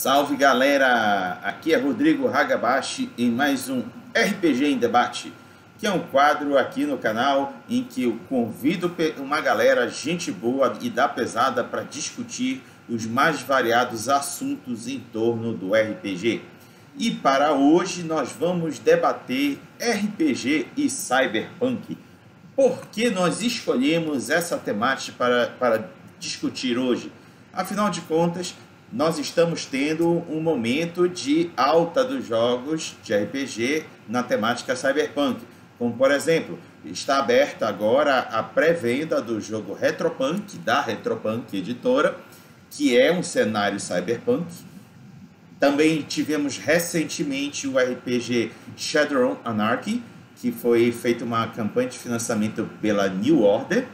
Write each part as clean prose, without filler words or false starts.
Salve galera, aqui é Rodrigo Hagabashi em mais um RPG em Debate, que é um quadro aqui no canal em que eu convido uma galera, gente boa e da pesada para discutir os mais variados assuntos em torno do RPG. E para hoje nós vamos debater RPG e Cyberpunk. Por que nós escolhemos essa temática para discutir hoje? Afinal de contas, nós estamos tendo um momento de alta dos jogos de RPG na temática Cyberpunk. Como, por exemplo, está aberta agora a pré-venda do jogo Retropunk, da Retropunk Editora, que é um cenário Cyberpunk. Também tivemos recentemente o RPG Shadowrun Anarchy, que foi feita uma campanha de financiamento pela New Order.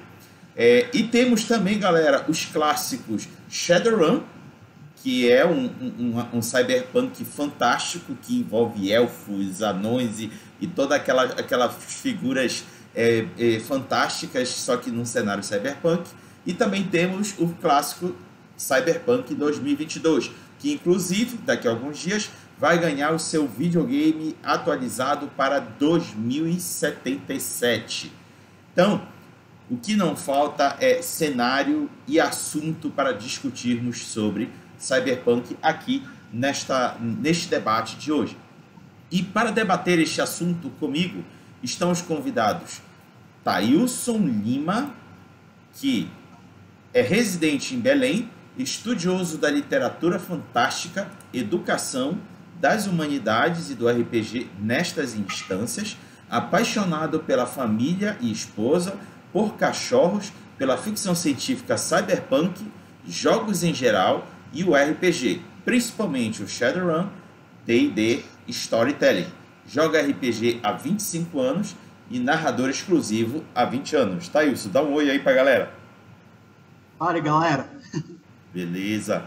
E temos também, galera, os clássicos Shadowrun, que é um cyberpunk fantástico que envolve elfos, anões e todas aquelas figuras fantásticas, só que num cenário cyberpunk. E também temos o clássico Cyberpunk 2022, que inclusive daqui a alguns dias vai ganhar o seu videogame atualizado para 2077. Então, o que não falta é cenário e assunto para discutirmos sobre Cyberpunk aqui neste debate de hoje. E para debater este assunto comigo estão os convidados Thailson Lima, que é residente em Belém, estudioso da literatura fantástica, educação, das humanidades e do RPG nestas instâncias, apaixonado pela família e esposa, por cachorros, pela ficção científica cyberpunk, jogos em geral e o RPG, principalmente o Shadowrun, D&D, Storytelling. Joga RPG há 25 anos e narrador exclusivo há 20 anos. Thailson, dá um oi aí pra galera. Fala, galera. Beleza.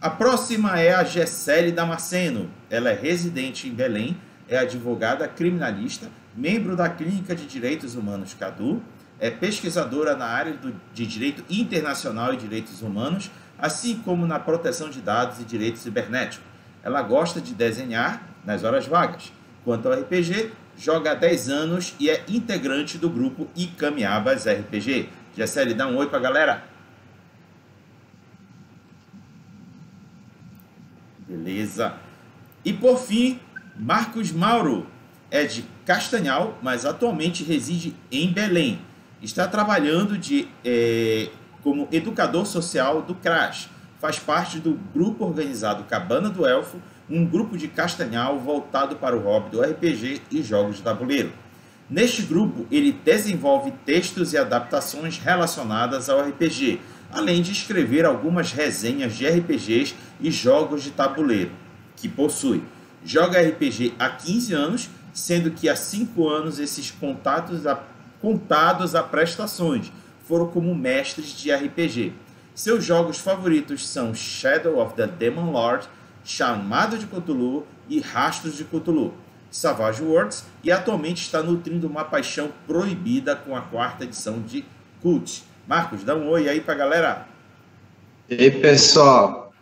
A próxima é a Gessele Damasceno. Ela é residente em Belém, é advogada criminalista, membro da Clínica de Direitos Humanos CADU, é pesquisadora na área de Direito Internacional e Direitos Humanos, assim como na proteção de dados e direitos cibernéticos. Ela gosta de desenhar nas horas vagas. Quanto ao RPG, joga há 10 anos e é integrante do grupo Icamiabas RPG. Gessele, dá um oi pra galera. Beleza. E por fim, Marcos Mauro. É de Castanhal, mas atualmente reside em Belém. Está trabalhando como educador social do CRAS. Faz parte do grupo organizado Cabana do Elfo, um grupo de Castanhal voltado para o hobby do RPG e jogos de tabuleiro. Neste grupo, ele desenvolve textos e adaptações relacionadas ao RPG, além de escrever algumas resenhas de RPGs e jogos de tabuleiro que possui. Joga RPG há 15 anos, sendo que há 5 anos esses contados a prestações foram como mestres de RPG. Seus jogos favoritos são Shadow of the Demon Lord, Chamado de Cthulhu e Rastros de Cthulhu, Savage Worlds, e atualmente está nutrindo uma paixão proibida com a 4ª edição de Cult. Marcos, dá um oi aí pra galera. E aí, pessoal?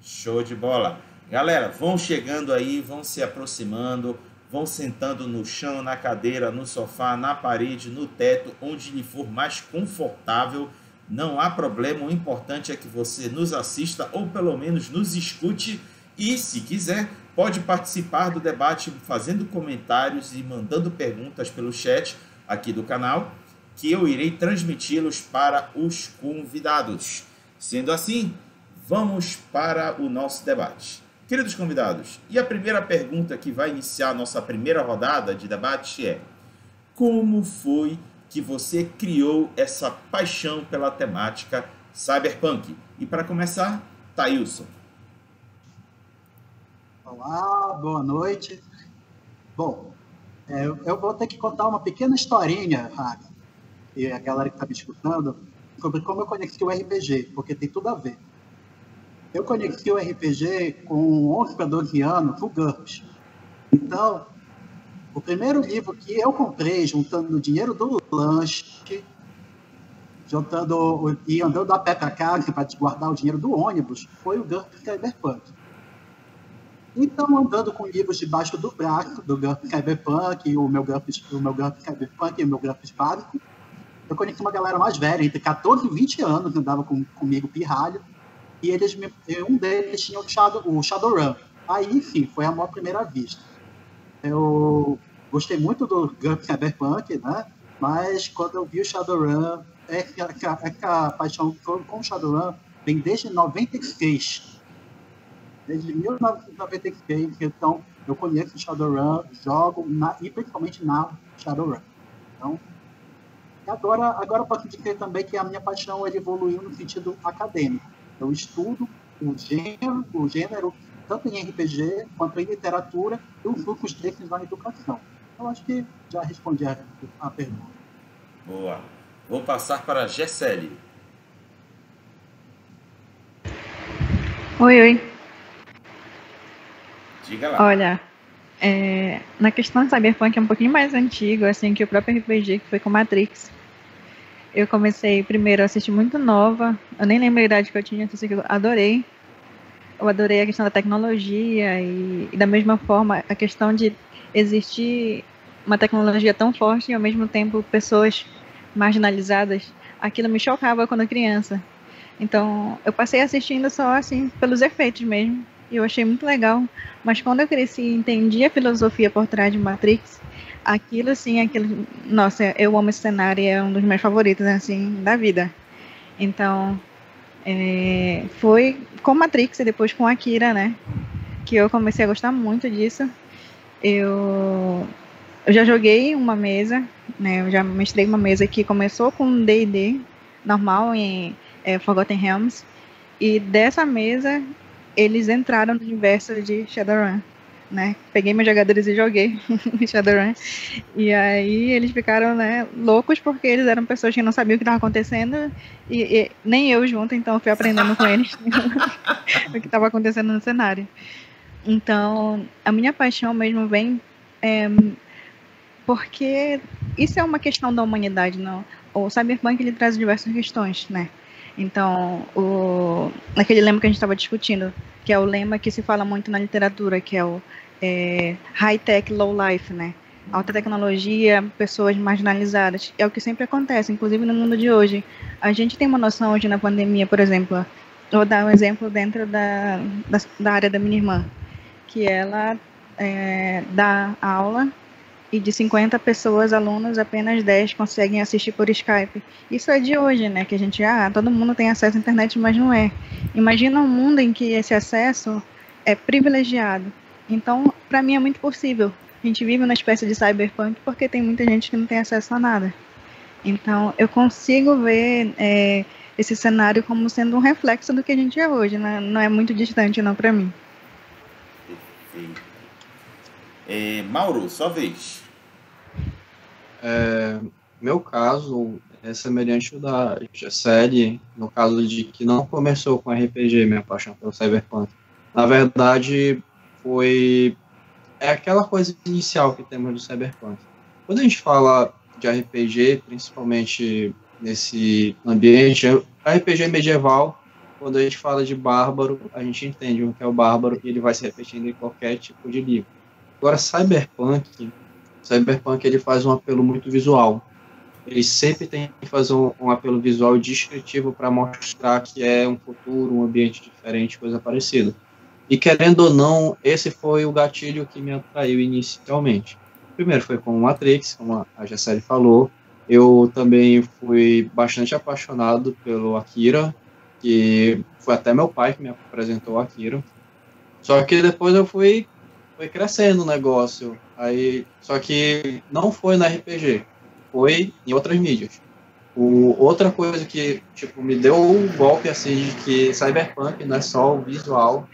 Show de bola. Galera, vão chegando aí, vão se aproximando, vão sentando no chão, na cadeira, no sofá, na parede, no teto, onde lhe for mais confortável. Não há problema, o importante é que você nos assista ou pelo menos nos escute. E, se quiser, pode participar do debate fazendo comentários e mandando perguntas pelo chat aqui do canal, que eu irei transmiti-los para os convidados. Sendo assim, vamos para o nosso debate. Queridos convidados, e a primeira pergunta que vai iniciar a nossa primeira rodada de debate é: como foi que você criou essa paixão pela temática cyberpunk? E para começar, Thailson. Olá, boa noite. Bom, eu vou ter que contar uma pequena historinha, Raga, e a galera que está me escutando, sobre como eu conheci o RPG, porque tem tudo a ver. Eu conheci o RPG com 11 para 12 anos, o GURPS. Então, o primeiro livro que eu comprei, juntando o dinheiro do lanche, juntando e andando a pé para casa para guardar o dinheiro do ônibus, foi o GURP Cyberpunk. Então, andando com livros debaixo do braço, do GURP Cyberpunk, o meu GURP Cyberpunk e o meu GURP básico, eu conheci uma galera mais velha, entre 14 e 20 anos, que andava comigo pirralho, e um deles tinha o Shadowrun. Aí, sim, foi amor à primeira vista. Eu gostei muito do GURP Cyberpunk, né? Mas quando eu vi o Shadowrun, a paixão com o Shadowrun vem desde 96. Desde 1996, então eu conheço o Shadowrun, jogo e principalmente na Shadowrun. Então, agora eu posso dizer também que a minha paixão evoluiu no sentido acadêmico. Eu estudo o gênero tanto em RPG quanto em literatura e os grupos desses na educação. Eu acho que já respondi a pergunta. Boa. Vou passar para a Gessele. Oi. Diga lá. Olha, na questão do Cyberpunk é um pouquinho mais antigo, assim, que o próprio RPG, que foi com Matrix. Eu comecei primeiro a assistir muito nova, eu nem lembro a idade que eu tinha, que eu adorei. Eu adorei a questão da tecnologia e da mesma forma a questão de existir uma tecnologia tão forte e ao mesmo tempo pessoas marginalizadas. Aquilo me chocava quando criança. Então eu passei assistindo só assim pelos efeitos mesmo e eu achei muito legal. Mas quando eu cresci e entendi a filosofia por trás de Matrix, nossa, eu amo esse cenário e é um dos meus favoritos assim da vida. Então foi com Matrix e depois com Akira, né, que eu comecei a gostar muito disso. Eu já joguei uma mesa, né, eu já mestrei uma mesa que começou com D&D normal em Forgotten Realms, e dessa mesa eles entraram no universo de Shadowrun, né, peguei meus jogadores e joguei Shadowrun, e aí eles ficaram, né, loucos porque eles eram pessoas que não sabiam o que estava acontecendo e nem eu junto, então eu fui aprendendo com eles o que estava acontecendo no cenário. Então a minha paixão mesmo vem porque isso é uma questão da humanidade, não? O Cyberpunk ele traz diversas questões, né? Então, aquele lema que a gente estava discutindo, que é o lema que se fala muito na literatura, que é o high-tech, low-life, né? Alta tecnologia, pessoas marginalizadas. É o que sempre acontece, inclusive no mundo de hoje. A gente tem uma noção hoje na pandemia, por exemplo, vou dar um exemplo dentro da área da minha irmã, que ela dá aula e de 50 pessoas, alunos, apenas 10 conseguem assistir por Skype. Isso é de hoje, né? Que a gente, todo mundo tem acesso à internet, mas não é. Imagina um mundo em que esse acesso é privilegiado. Então, para mim é muito possível. A gente vive uma espécie de cyberpunk porque tem muita gente que não tem acesso a nada. Então, eu consigo ver esse cenário como sendo um reflexo do que a gente é hoje. Né? Não é muito distante, não, para mim. Perfeito. Mauro, sua vez. Meu caso é semelhante ao da Gessele, no caso de que não começou com RPG, minha paixão pelo Cyberpunk. Na verdade, é aquela coisa inicial que temos do Cyberpunk. Quando a gente fala de RPG, principalmente nesse ambiente, RPG medieval, quando a gente fala de bárbaro, a gente entende o que é o bárbaro e ele vai se repetindo em qualquer tipo de livro. Agora, Cyberpunk ele faz um apelo muito visual. Ele sempre tem que fazer um apelo visual descritivo para mostrar que é um futuro, um ambiente diferente, coisa parecida. E querendo ou não, esse foi o gatilho que me atraiu inicialmente. Primeiro foi com o Matrix, como a Gessele falou. Eu também fui bastante apaixonado pelo Akira, que foi até meu pai que me apresentou o Akira. Só que depois eu foi crescendo o negócio, só que não foi no RPG, foi em outras mídias. Outra coisa que me deu um golpe assim de que Cyberpunk não é só o visual,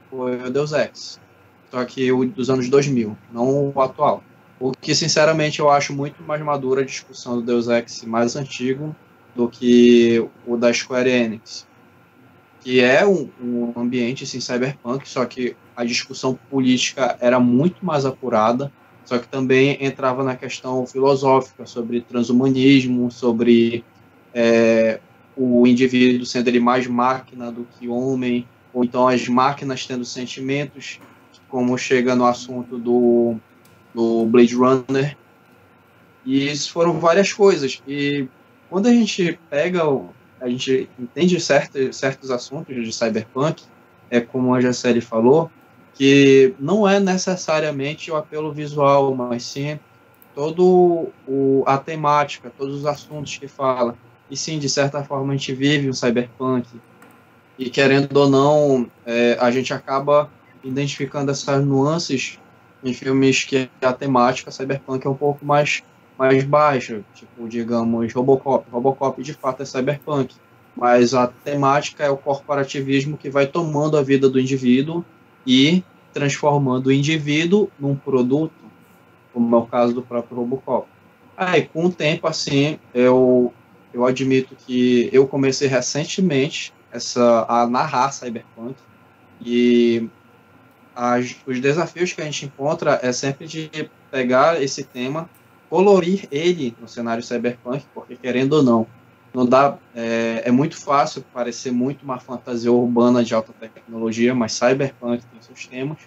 foi o Deus Ex, só que o dos anos 2000, não o atual. O que sinceramente eu acho muito mais madura a discussão do Deus Ex mais antigo do que o da Square Enix, que é um ambiente assim, cyberpunk, só que a discussão política era muito mais apurada, só que também entrava na questão filosófica sobre transhumanismo, sobre o indivíduo sendo ele mais máquina do que homem, ou então as máquinas tendo sentimentos, como chega no assunto do Blade Runner. E isso foram várias coisas. E quando a gente entende certos assuntos de cyberpunk, como a Jacely falou, que não é necessariamente o apelo visual, mas sim a temática, todos os assuntos que fala. E sim, de certa forma, a gente vive um cyberpunk. E querendo ou não, a gente acaba identificando essas nuances em filmes que a temática cyberpunk é um pouco mais baixa. Tipo, digamos, Robocop. Robocop, de fato, é cyberpunk. Mas a temática é o corporativismo que vai tomando a vida do indivíduo e transformando o indivíduo num produto, como é o caso do próprio Robocop. Aí, com o tempo, assim, eu admito que eu comecei recentemente a narrar cyberpunk, e os desafios que a gente encontra é sempre de pegar esse tema, colorir ele no cenário cyberpunk, porque, querendo ou não dá, é muito fácil parecer muito uma fantasia urbana de alta tecnologia, mas cyberpunk tem seus temas,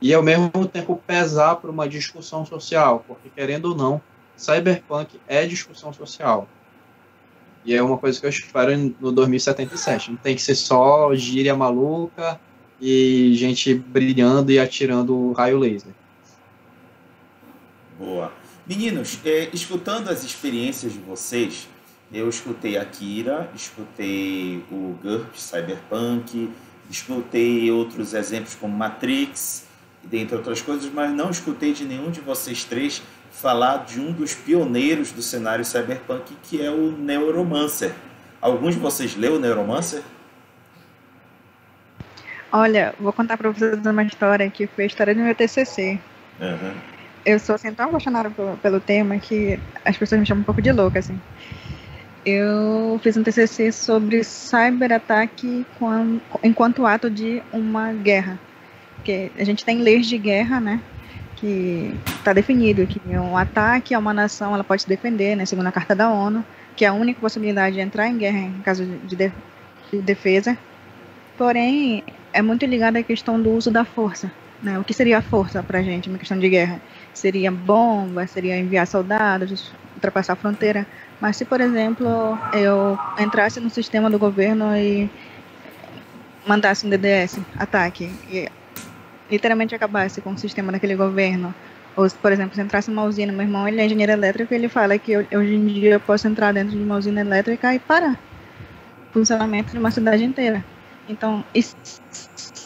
e ao mesmo tempo pesar para uma discussão social, porque, querendo ou não, cyberpunk é discussão social. E é uma coisa que eu espero no 2077. Não tem que ser só gíria maluca e gente brilhando e atirando raio laser. Boa. Meninos, escutando as experiências de vocês, eu escutei Akira, escutei o GURPS Cyberpunk, escutei outros exemplos como Matrix, dentre outras coisas, mas não escutei de nenhum de vocês três falar de um dos pioneiros do cenário cyberpunk, que é o Neuromancer. Alguns de vocês leu o Neuromancer? Olha, vou contar para vocês uma história que foi a história do meu TCC. Uhum. Eu sou assim, tão apaixonada pelo tema que as pessoas me chamam um pouco de louca, assim. Eu fiz um TCC sobre cyberataque enquanto ato de uma guerra. Porque a gente tem leis de guerra, né? Que está definido que um ataque a uma nação, ela pode se defender, né, segundo a Carta da ONU, que é a única possibilidade de entrar em guerra em caso de defesa. Porém, é muito ligado à questão do uso da força, né? O que seria a força para a gente, uma questão de guerra? Seria bomba, seria enviar soldados, ultrapassar a fronteira. Mas se, por exemplo, eu entrasse no sistema do governo e mandasse um DDS, ataque, e literalmente acabasse com o sistema daquele governo, ou, por exemplo, se entrasse numa usina, meu irmão, ele é engenheiro elétrico, ele fala que hoje em dia eu posso entrar dentro de uma usina elétrica e parar o funcionamento de uma cidade inteira. Então,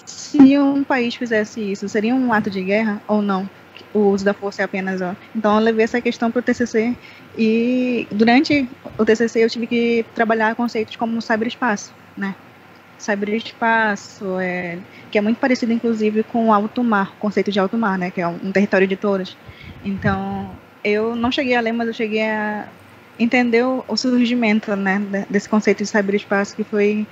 se um país fizesse isso, seria um ato de guerra ou não? O uso da força é apenas... Então, eu levei essa questão para o TCC, e durante o TCC eu tive que trabalhar conceitos como o cyberespaço, né? Cyberespaço, que é muito parecido, inclusive, com o alto mar, o conceito de alto mar, né, que é um território de todos. Então, eu não cheguei a ler, mas eu cheguei a entender o surgimento, né, desse conceito de cyberespaço, que foi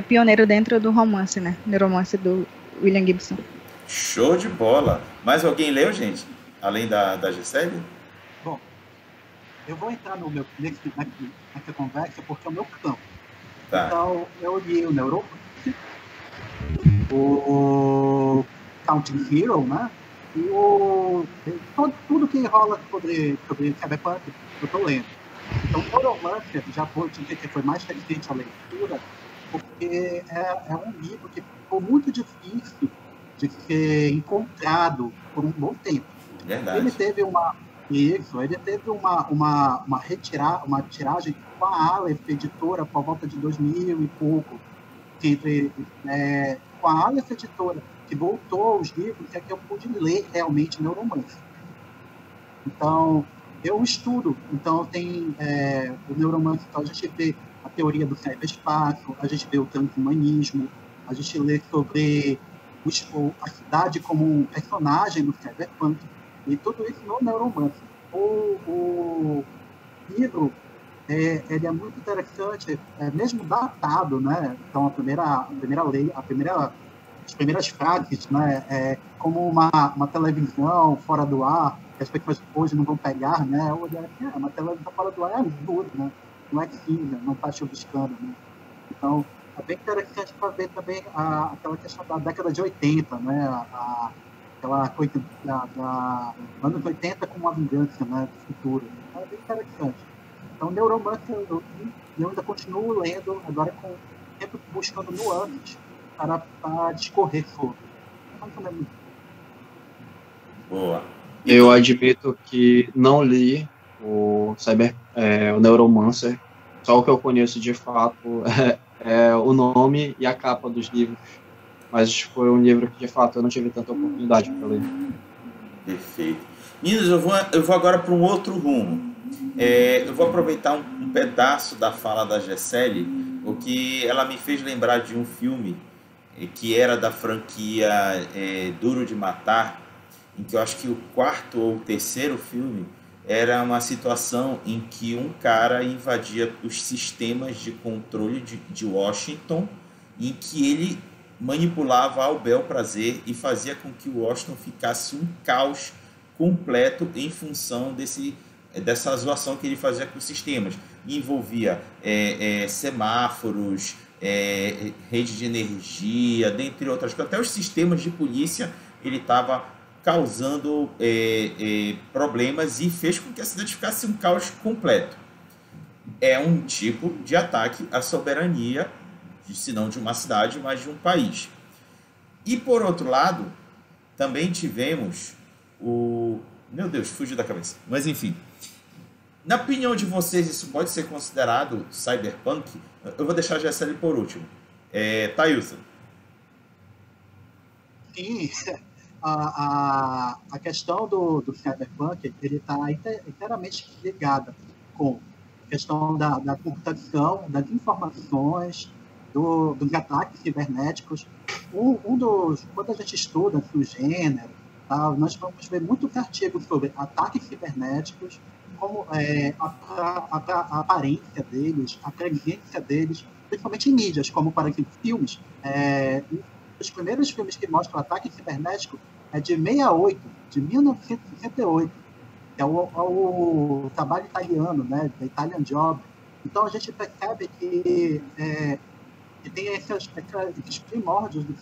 pioneiro dentro do romance, né, Neuromancer do William Gibson. Show de bola! Mais alguém leu, gente? Além da Jacely? Bom, eu vou entrar nessa conversa porque é o meu campo. Tá. Então, eu li o Neuromancer, o Counting Hero, né? E tudo que rola sobre cyberpunk, eu tô lendo. Então, o Neuromancer já vou dizer que foi mais recente a leitura, porque é um livro que ficou muito difícil de ser encontrado por um bom tempo. Verdade. Ele teve uma tiragem com a Aleph Editora por volta de 2000 e pouco, com a Aleph Editora, que voltou os livros, que é que eu pude ler realmente Neuromancer. Então, eu estudo. Então, tem o Neuromancer, então a gente vê a teoria do cyberespaço, a gente vê o transhumanismo, a gente lê sobre a cidade como um personagem do cyberpunk, e tudo isso no Neuromancer. O livro ele é muito interessante, mesmo datado, né? Então as primeiras frases, né? Como uma televisão fora do ar, que as pessoas hoje não vão pegar, né? Uma televisão fora do ar é absurdo, né? não é cinza, não está chuviscando, né? Então, é bem interessante para ver também aquela questão da década de 80, né? Aquela coisa anos 80 com uma vingança, né? Do futuro. É bem interessante. Então, Neuromancer eu ainda continuo lendo, agora sempre buscando nuances para discorrer sobre. Boa. Eu admito que não li o Neuromancer. Só o que eu conheço de fato é o nome e a capa dos livros. Mas foi um livro que, de fato, eu não tive tanta oportunidade para ler. Perfeito. Meninos, eu vou agora para um outro rumo. Eu vou aproveitar um pedaço da fala da Gessele, o que ela me fez lembrar de um filme que era da franquia Duro de Matar, em que eu acho que o quarto ou o terceiro filme era uma situação em que um cara invadia os sistemas de controle de Washington, em que ele manipulava ao bel prazer e fazia com que Washington ficasse um caos completo em função dessa zoação que ele fazia com os sistemas. Envolvia semáforos, rede de energia, dentre outras coisas. Até os sistemas de polícia ele estava causando problemas e fez com que a cidade ficasse um caos completo. É um tipo de ataque à soberania, se não de uma cidade, mas de um país. E, por outro lado, também tivemos Meu Deus, fugiu da cabeça. Mas, enfim. Na opinião de vocês, isso pode ser considerado cyberpunk? Eu vou deixar a Gessele por último. Thailson. Sim, a questão do cyberpunk, ele está inteiramente ligada com a questão da computação, das informações, dos ataques cibernéticos. Quando a gente estuda o gênero, tá, nós vamos ver muitos artigos sobre ataques cibernéticos, como a aparência deles, a presença deles, principalmente em mídias, como, por exemplo, filmes. Os primeiros filmes que mostram ataque cibernético é de 1968, que é o trabalho italiano, né, da Italian Job. Então, a gente percebe que tem esses primórdios do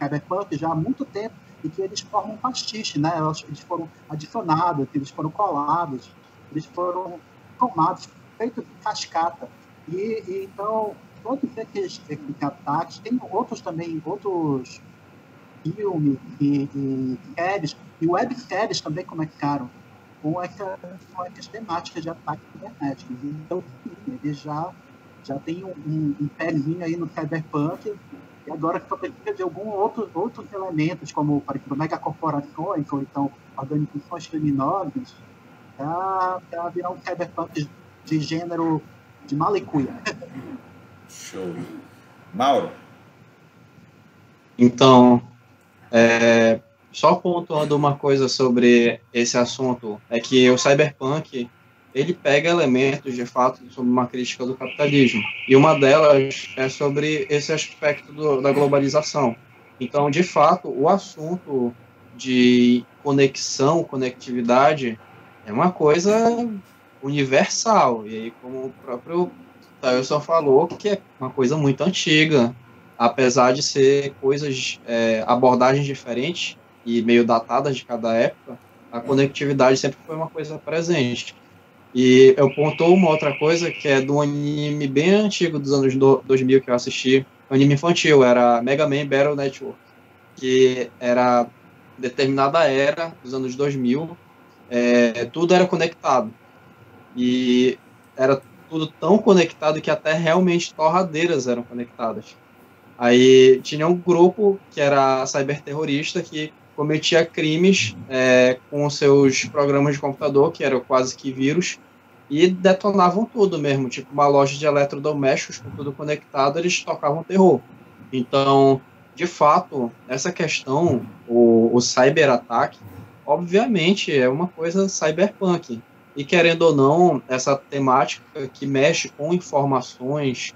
cyberpunk já há muito tempo, e que eles formam um pastiche, né? Eles foram adicionados, eles foram colados, eles foram tomados, feitos em cascata. Então, todos esses ataques, tem outros filmes e séries, e webséries também conectaram com essas temáticas de ataque cibernético. Então, eles já tem um pezinho aí no cyberpunk, e agora só precisa de alguns outros elementos, como, por exemplo, megacorporações, ou então organizações criminosas, para virar um cyberpunk de gênero de malicuia. Show. Mauro? Então, só pontuando uma coisa sobre esse assunto, é que o cyberpunk, ele pega elementos, de fato, sobre uma crítica do capitalismo. E uma delas é sobre esse aspecto da globalização. Então, de fato, o assunto de conectividade, é uma coisa universal. E aí, como o próprio Thailson falou, que é uma coisa muito antiga, apesar de ser abordagens diferentes e meio datadas de cada época, a conectividade sempre foi uma coisa presente. E eu pontuo uma outra coisa, que é de um anime bem antigo dos anos 2000 que eu assisti, um anime infantil, era Mega Man Battle Network, que era determinada era dos anos 2000, tudo era conectado. E era tudo tão conectado que até realmente torradeiras eram conectadas. Aí tinha um grupo que era cyberterrorista que cometia crimes com seus programas de computador, que eram quase que vírus, e detonavam tudo mesmo, tipo uma loja de eletrodomésticos com tudo conectado, eles tocavam terror. Então, de fato, essa questão, o cyberataque, obviamente é uma coisa cyberpunk, e querendo ou não, essa temática que mexe com informações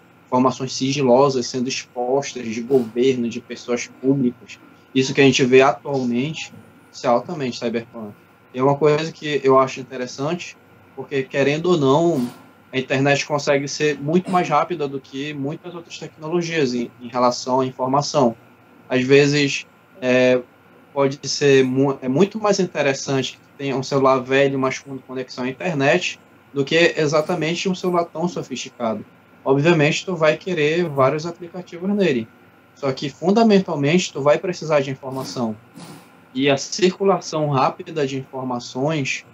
sigilosas sendo expostas de governo, de pessoas públicas, isso que a gente vê atualmente, isso é altamente cyberpunk. É uma coisa que eu acho interessante, porque, querendo ou não, a internet consegue ser muito mais rápida do que muitas outras tecnologias em relação à informação. Às vezes, pode ser muito mais interessante que tenha um celular velho, mas com conexão à internet, do que exatamente um celular tão sofisticado. Obviamente, tu vai querer vários aplicativos nele. Só que, fundamentalmente, tu vai precisar de informação. E a circulação rápida de informações,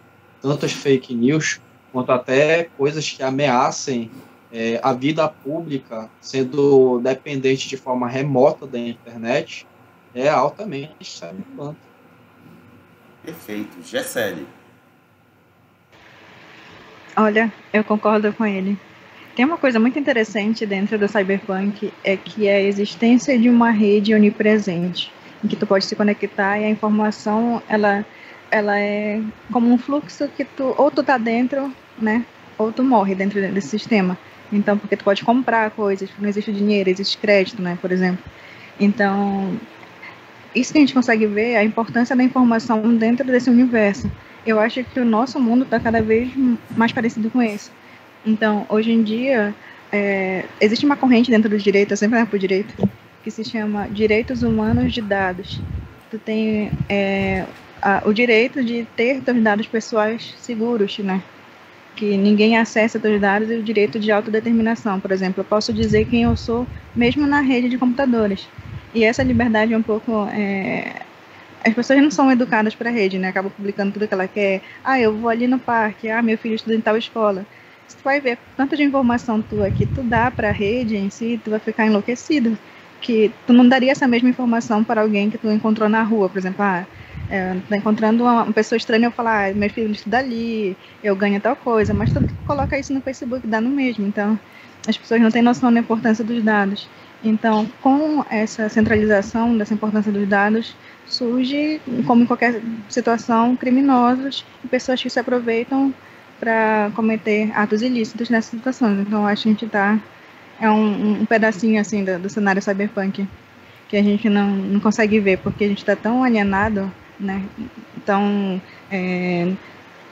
tanto as fake news, quanto até coisas que ameacem a vida pública, sendo dependente de forma remota da internet, é altamente cyberpunk. Perfeito. Gessele. Olha, eu concordo com ele. Tem uma coisa muito interessante dentro do cyberpunk, é que é a existência de uma rede onipresente, em que tu pode se conectar e a informação, ela é como um fluxo que ou tu tá dentro, né, ou tu morre dentro desse sistema. Então, porque tu pode comprar coisas, não existe dinheiro, existe crédito, né, por exemplo. Então, isso que a gente consegue ver é a importância da informação dentro desse universo. Eu acho que o nosso mundo está cada vez mais parecido com isso. Então, hoje em dia, existe uma corrente dentro do direito, eu sempre levo para o direito, que se chama Direitos Humanos de Dados. Tu tem o direito de ter teus dados pessoais seguros, né? Que ninguém acessa teus dados, e o direito de autodeterminação. Por exemplo, eu posso dizer quem eu sou, mesmo na rede de computadores. E essa liberdade é um pouco... as pessoas não são educadas para a rede, né? Acabam publicando tudo que ela quer. Eu vou ali no parque. Meu filho estuda em tal escola. Se tu vai ver tanto de informação tua que tu dá para a rede em si, tu vai ficar enlouquecido. Que tu não daria essa mesma informação para alguém que tu encontrou na rua. Por exemplo, tá encontrando uma pessoa estranha, eu falar, meu filho estuda ali, eu ganho tal coisa. Mas tu coloca isso no Facebook, dá no mesmo. Então, as pessoas não têm noção da importância dos dados. Então, com essa centralização dessa importância dos dados, surge, como em qualquer situação, criminosos e pessoas que se aproveitam para cometer atos ilícitos nessas situações. Então, acho que a gente está... É um pedacinho, assim, do cenário cyberpunk que a gente não consegue ver, porque a gente está tão alienado, né? Tão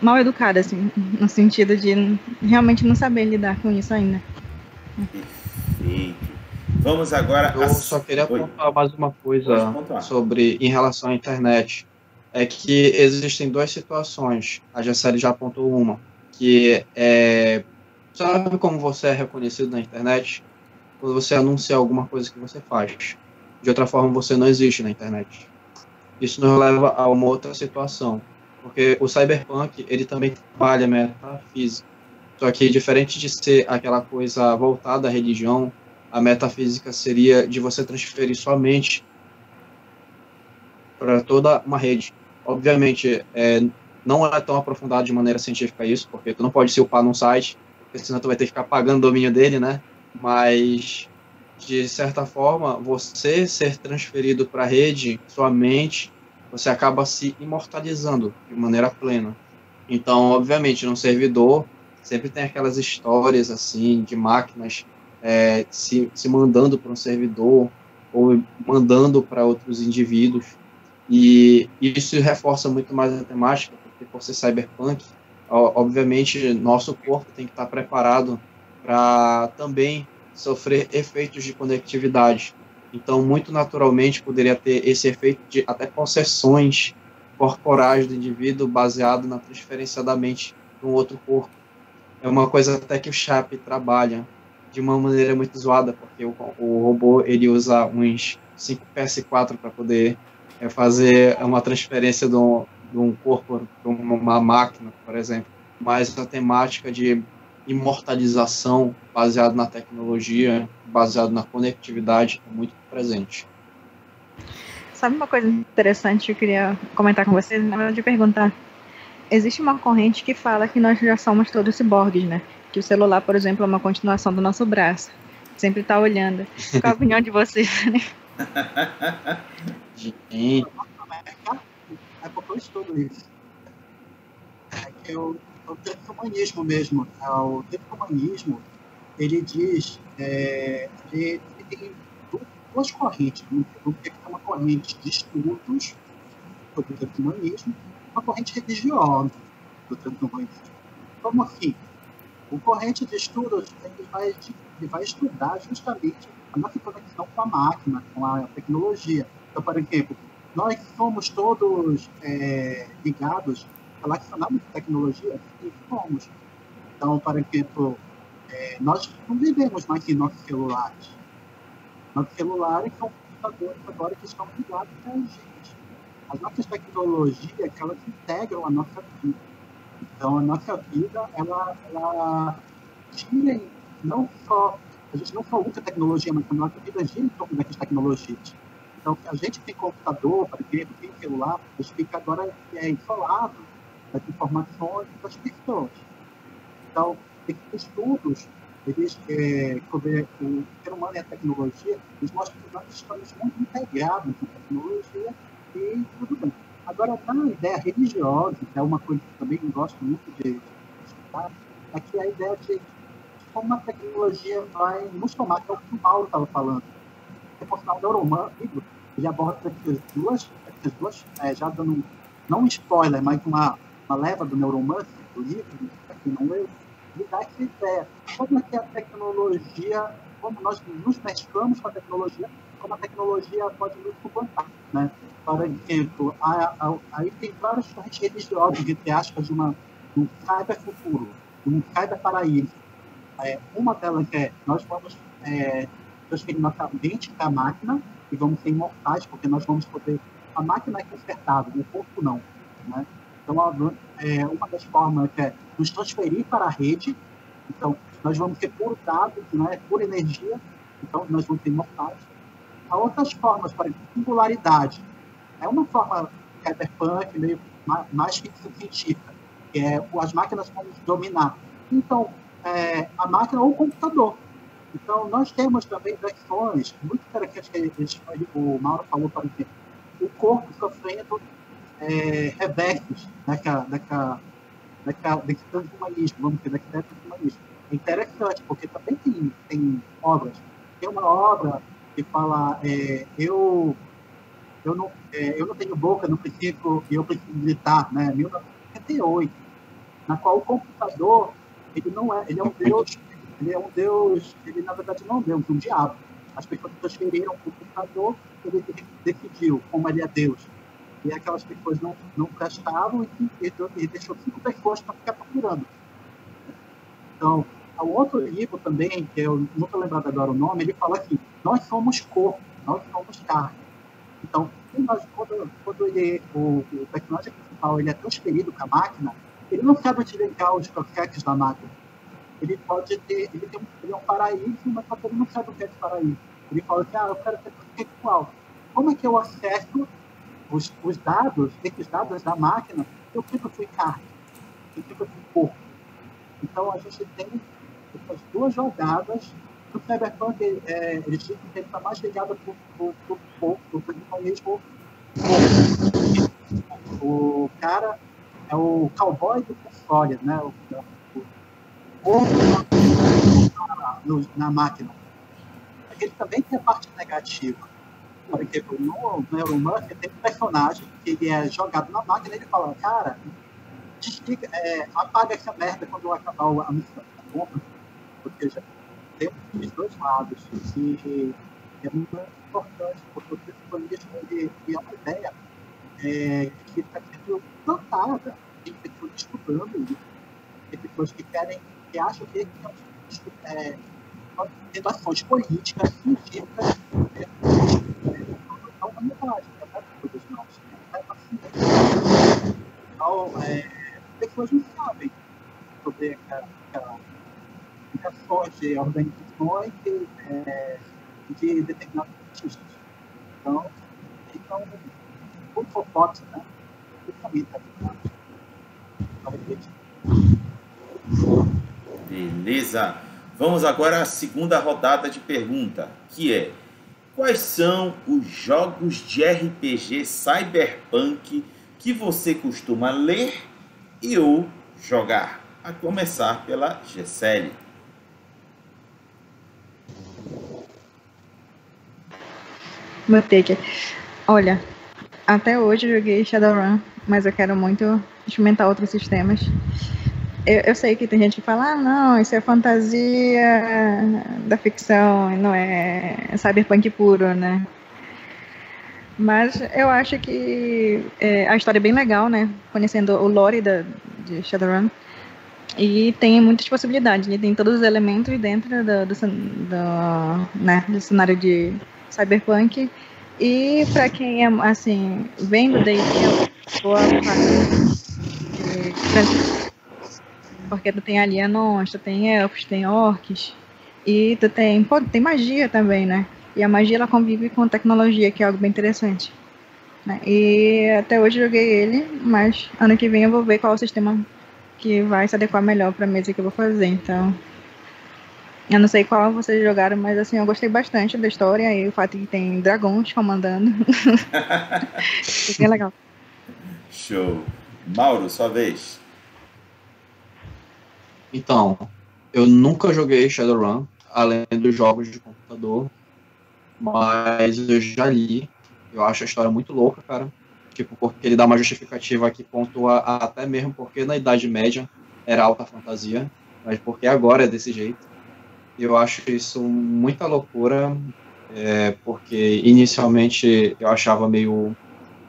mal educado, assim, no sentido de realmente não saber lidar com isso ainda. Perfeito. Vamos agora... Eu só queria apontar mais uma coisa em relação à internet. É que existem duas situações. A Gessele já apontou uma, que sabe como você é reconhecido na internet? Quando você anuncia alguma coisa que você faz. De outra forma, você não existe na internet. Isso nos leva a uma outra situação. Porque o cyberpunk, ele também trabalha metafísica. Só que, diferente de ser aquela coisa voltada à religião, a metafísica seria de você transferir sua mente para toda uma rede. Obviamente, não é tão aprofundado de maneira científica isso, porque tu não pode se upar num site, porque senão tu vai ter que ficar pagando o domínio dele, né? Mas, de certa forma, você ser transferido para a rede, sua mente, você acaba se imortalizando de maneira plena. Então, obviamente, num servidor, sempre tem aquelas histórias, assim, de máquinas se mandando para um servidor ou mandando para outros indivíduos, e isso reforça muito mais a temática, porque por ser cyberpunk, obviamente nosso corpo tem que estar preparado para também sofrer efeitos de conectividade. Então, muito naturalmente, poderia ter esse efeito de até concessões corporais do indivíduo baseado na transferência da mente para um outro corpo. É uma coisa até que o Chape trabalha de uma maneira muito zoada, porque o robô ele usa uns 5 PS4 para poder fazer uma transferência de um corpo para uma máquina, por exemplo. Mas a temática de imortalização baseado na tecnologia, baseado na conectividade, é muito presente. Sabe uma coisa interessante que eu queria comentar com vocês? Na verdade, perguntar. Existe uma corrente que fala que nós já somos todos ciborgues, né? Que o celular, por exemplo, é uma continuação do nosso braço. Sempre está olhando. Qual a opinião de vocês, né? É porque eu estudo isso. É o transhumanismo mesmo. O transhumanismo, ele diz que tem duas correntes. Uma corrente de estudos sobre o transhumanismo, uma corrente religiosa do transhumanismo. Como assim? O corrente de estudos ele vai estudar justamente a nossa conexão com a máquina, com a tecnologia. Então, por exemplo, nós somos todos ligados, relacionados com tecnologia, e somos. Então, por exemplo, nós não vivemos mais em nossos celulares. Nossos celulares são computadores agora que estão ligados a gente. As nossas tecnologias, elas integram a nossa vida. Então, a nossa vida, ela gira não só... A gente não só usa tecnologia, mas a nossa vida gira em torno dessas tecnologias. Então, a gente tem computador, por exemplo, tem celular, a gente fica agora isolado das informações das pessoas. Então, esses estudos, eles, sobre o ser humano e a tecnologia, eles mostram que nós estamos muito integrados com a tecnologia e tudo bem. Agora, na ideia religiosa, que é uma coisa que também eu gosto muito de estudar, é que a ideia de como a tecnologia vai nos tomar, que é o que o Mauro estava falando. O Neuroman, ele aborda essas duas já dando, não um spoiler, mas uma leva do Neuroman, do livro, para quem não leu, ele dá essa ideia. Como é que a tecnologia, como nós nos mesclamos com a tecnologia, como a tecnologia pode nos suplantar, né? Por exemplo, aí tem várias correntes religiosas, entre aspas, de um cyber-futuro, de um cyber-paraíso. Uma delas nós vamos transferir nossa mente para a máquina e vamos ser imortais, porque nós vamos poder... A máquina é consertável, o corpo não, né? Então, uma das formas é nos transferir para a rede. Então, nós vamos ter puro dado, né? Pura energia, então nós vamos ser imortais. Há outras formas, para singularidade. É uma forma cyberpunk, meio mais ficção científica, que as máquinas vão nos dominar. Então, a máquina ou o computador. Então, nós temos também versões muito interessantes que o Mauro falou, por exemplo, o corpo sofrendo reversos desse transhumanismo, vamos dizer, desse transhumanismo. É interessante, porque também tem obras. Tem uma obra que fala, eu não tenho boca, eu preciso gritar, né? 1978, na qual o computador, ele é um Deus, ele na verdade não é um Deus, é um diabo. As pessoas transferiram para o computador, ele decidiu como ele é Deus. E aquelas pessoas não prestavam e deixou 5 pessoas para ficar procurando. Então, há um outro livro também, que eu não estou lembrado agora o nome, ele fala assim, nós somos corpo, nós somos carne. Então, quando o personagem principal ele é transferido para a máquina, ele não sabe utilizar os processos da máquina. Ele é um paraíso, mas ele não sabe o que é esse paraíso. Ele fala assim, eu quero ser sexual. Como é que eu acesso os dados, esses dados da máquina? Eu sempre fui carne, eu sempre fui corpo. Então, a gente tem essas duas jogadas. No Cyberpunk, eles dizem que ele está mais ligado para o corpo, para o mesmo corpo. O cara é o cowboy do console, né? O na máquina. Ele também tem a parte negativa. Por exemplo, no Neuroman, tem um personagem que ele é jogado na máquina e ele fala, cara, desliga, apaga essa merda quando acabar a missão. Ou seja, tem os dois lados. E é muito importante, porque o principalismo é uma ideia que está sendo plantada. Tem pessoas estudando isso. Tem pessoas que acham que tendo ações políticas, científicas, a humanidade, coisas não. Então, pessoas não sabem sobre ações de organizações de determinados cientistas. Então, o fofote, né? Beleza. Vamos agora à segunda rodada de pergunta, que é: quais são os jogos de RPG cyberpunk que você costuma ler e ou jogar? A começar pela Gisele. Meu take. Olha, até hoje eu joguei Shadowrun, mas eu quero muito experimentar outros sistemas. eu sei que tem gente que fala, ah, não, isso é fantasia da ficção, não é cyberpunk puro, né? Mas eu acho que a história é bem legal, né? Conhecendo o lore de Shadowrun. E tem muitas possibilidades, né? Tem todos os elementos dentro do cenário de cyberpunk. E para quem é, assim, vem do D&D, boa parte porque tu tem ali anões, tu tem elfos, tem orcs, e tu tem magia também, né? E a magia, ela convive com tecnologia, que é algo bem interessante. Né? E até hoje eu joguei ele, mas ano que vem eu vou ver qual é o sistema que vai se adequar melhor pra mesa que eu vou fazer, então... Eu não sei qual vocês jogaram, mas assim, eu gostei bastante da história e o fato de que tem dragões comandando. É bem legal. Show. Mauro, sua vez. Então, eu nunca joguei Shadowrun, além dos jogos de computador, mas eu já li. Eu acho a história muito louca, cara. Tipo, porque ele dá uma justificativa que pontua até mesmo porque na Idade Média era alta fantasia, mas porque agora é desse jeito. Eu acho isso muita loucura, porque inicialmente eu achava meio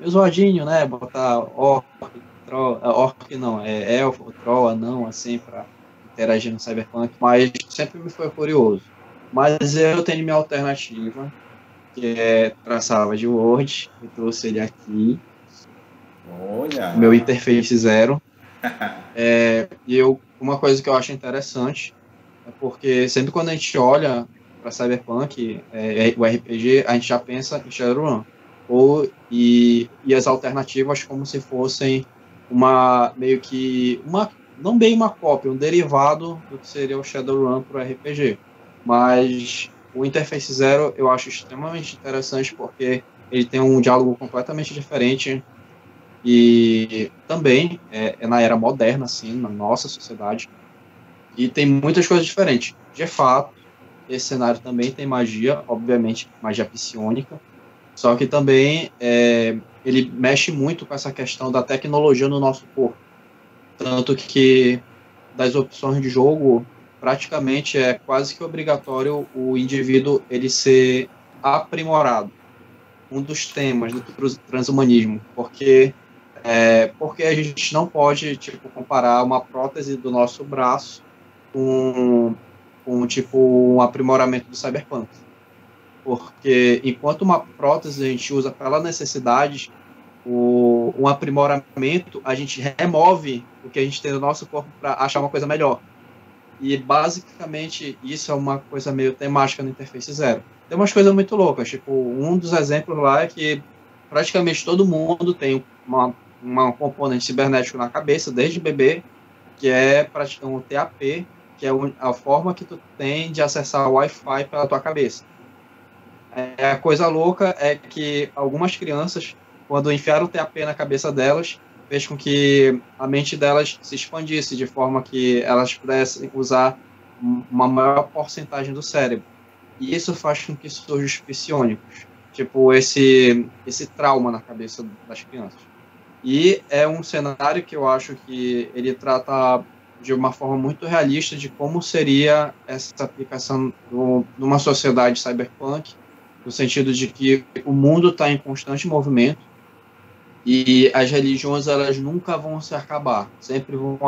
zoadinho, né? Botar orc não, elfo, troll, anão, assim, pra interagir no Cyberpunk, mas sempre me foi curioso. Mas eu tenho minha alternativa, que é pra Savage Worlds, eu trouxe ele aqui. Olha! Meu Interface Zero. E uma coisa que eu acho interessante é porque sempre quando a gente olha para Cyberpunk, o RPG, a gente já pensa em Shadowrun. E as alternativas como se fossem não bem uma cópia, um derivado do que seria o Shadowrun para o RPG. Mas o Interface Zero eu acho extremamente interessante porque ele tem um diálogo completamente diferente e também é na era moderna, assim, na nossa sociedade. E tem muitas coisas diferentes. De fato, esse cenário também tem magia, obviamente, magia psionica, só que também ele mexe muito com essa questão da tecnologia no nosso corpo. Tanto que, das opções de jogo, praticamente é quase que obrigatório o indivíduo ele ser aprimorado. Um dos temas do transhumanismo, porque a gente não pode comparar uma prótese do nosso braço com um aprimoramento do cyberpunk. Porque enquanto uma prótese a gente usa pela necessidade, um aprimoramento a gente remove o que a gente tem no nosso corpo para achar uma coisa melhor. E basicamente isso é uma coisa meio temática no Interface Zero. Tem umas coisas muito loucas, um dos exemplos lá é que praticamente todo mundo tem uma componente cibernético na cabeça, desde bebê, que é um TAP, que é a forma que tu tem de acessar o Wi-Fi pela tua cabeça. A coisa louca é que algumas crianças, quando enfiaram o TAP na cabeça delas, fez com que a mente delas se expandisse, de forma que elas pudessem usar uma maior porcentagem do cérebro. E isso faz com que surjam os psionicos, esse trauma na cabeça das crianças. E é um cenário que eu acho que ele trata de uma forma muito realista de como seria essa aplicação numa sociedade cyberpunk, no sentido de que o mundo está em constante movimento e as religiões elas nunca vão se acabar, sempre vão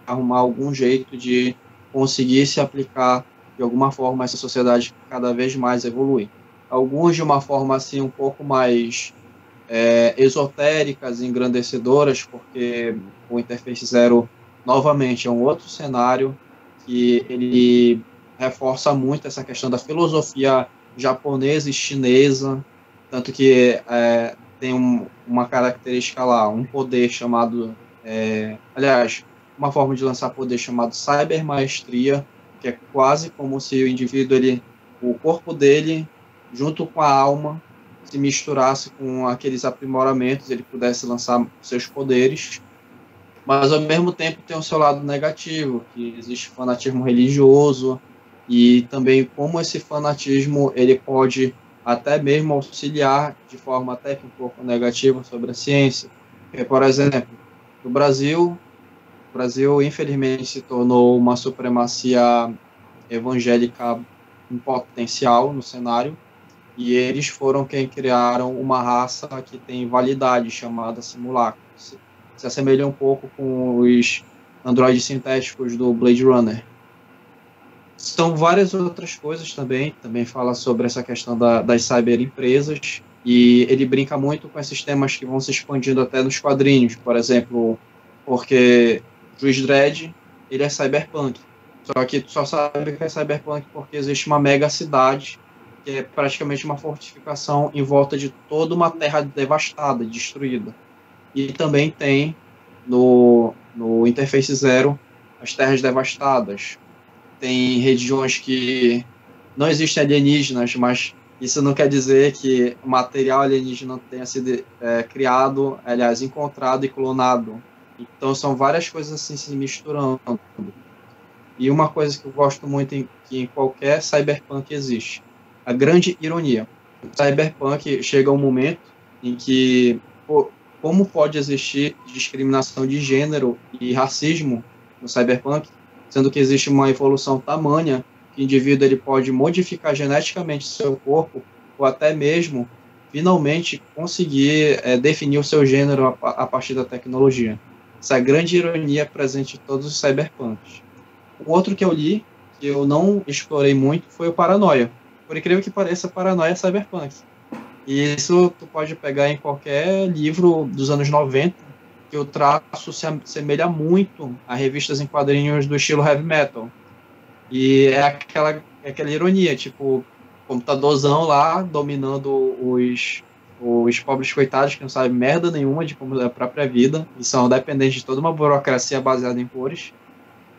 arrumar algum jeito de conseguir se aplicar de alguma forma essa sociedade cada vez mais evolui. Alguns de uma forma assim um pouco mais esotéricas, engrandecedoras, porque o Interface Zero novamente é um outro cenário que ele reforça muito essa questão da filosofia japonesa e chinesa, tanto que tem uma característica lá, um poder chamado, uma forma de lançar poder chamado cybermaestria, que é quase como se o indivíduo, o corpo dele, junto com a alma, se misturasse com aqueles aprimoramentos, ele pudesse lançar seus poderes, mas ao mesmo tempo tem o seu lado negativo, que existe fanatismo religioso, e também como esse fanatismo ele pode até mesmo auxiliar de forma até que um pouco negativa sobre a ciência. Porque, por exemplo, no Brasil, Brasil, infelizmente, se tornou uma supremacia evangélica em potencial no cenário, e eles foram quem criaram uma raça que tem validade, chamada simulacros. Se assemelha um pouco com os androides sintéticos do Blade Runner. São várias outras coisas também fala sobre essa questão das cyberempresas, e ele brinca muito com esses temas que vão se expandindo até nos quadrinhos, por exemplo, porque Juiz Dredd, ele é cyberpunk, só que tu só sabe que é cyberpunk porque existe uma mega cidade, que é praticamente uma fortificação em volta de toda uma terra devastada, destruída. E também tem no Interface Zero as terras devastadas. Tem regiões que não existem alienígenas, mas isso não quer dizer que o material alienígena tenha sido criado, aliás, encontrado e clonado. Então são várias coisas assim se misturando. E uma coisa que eu gosto muito que em qualquer cyberpunk existe, a grande ironia. O cyberpunk chega um momento em que como pode existir discriminação de gênero e racismo no cyberpunk, sendo que existe uma evolução tamanha que o indivíduo ele pode modificar geneticamente seu corpo ou até mesmo, finalmente, conseguir definir o seu gênero a partir da tecnologia. Essa grande ironia presente em todos os cyberpunks. O outro que eu li, que eu não explorei muito, foi o Paranoia. Por incrível que pareça, Paranoia é cyberpunk. E isso tu pode pegar em qualquer livro dos anos 90, que o traço se assemelha muito a revistas em quadrinhos do estilo heavy metal. E é aquela ironia, tipo, computadorzão lá dominando os pobres coitados que não sabem merda nenhuma de como é a própria vida e são dependentes de toda uma burocracia baseada em cores.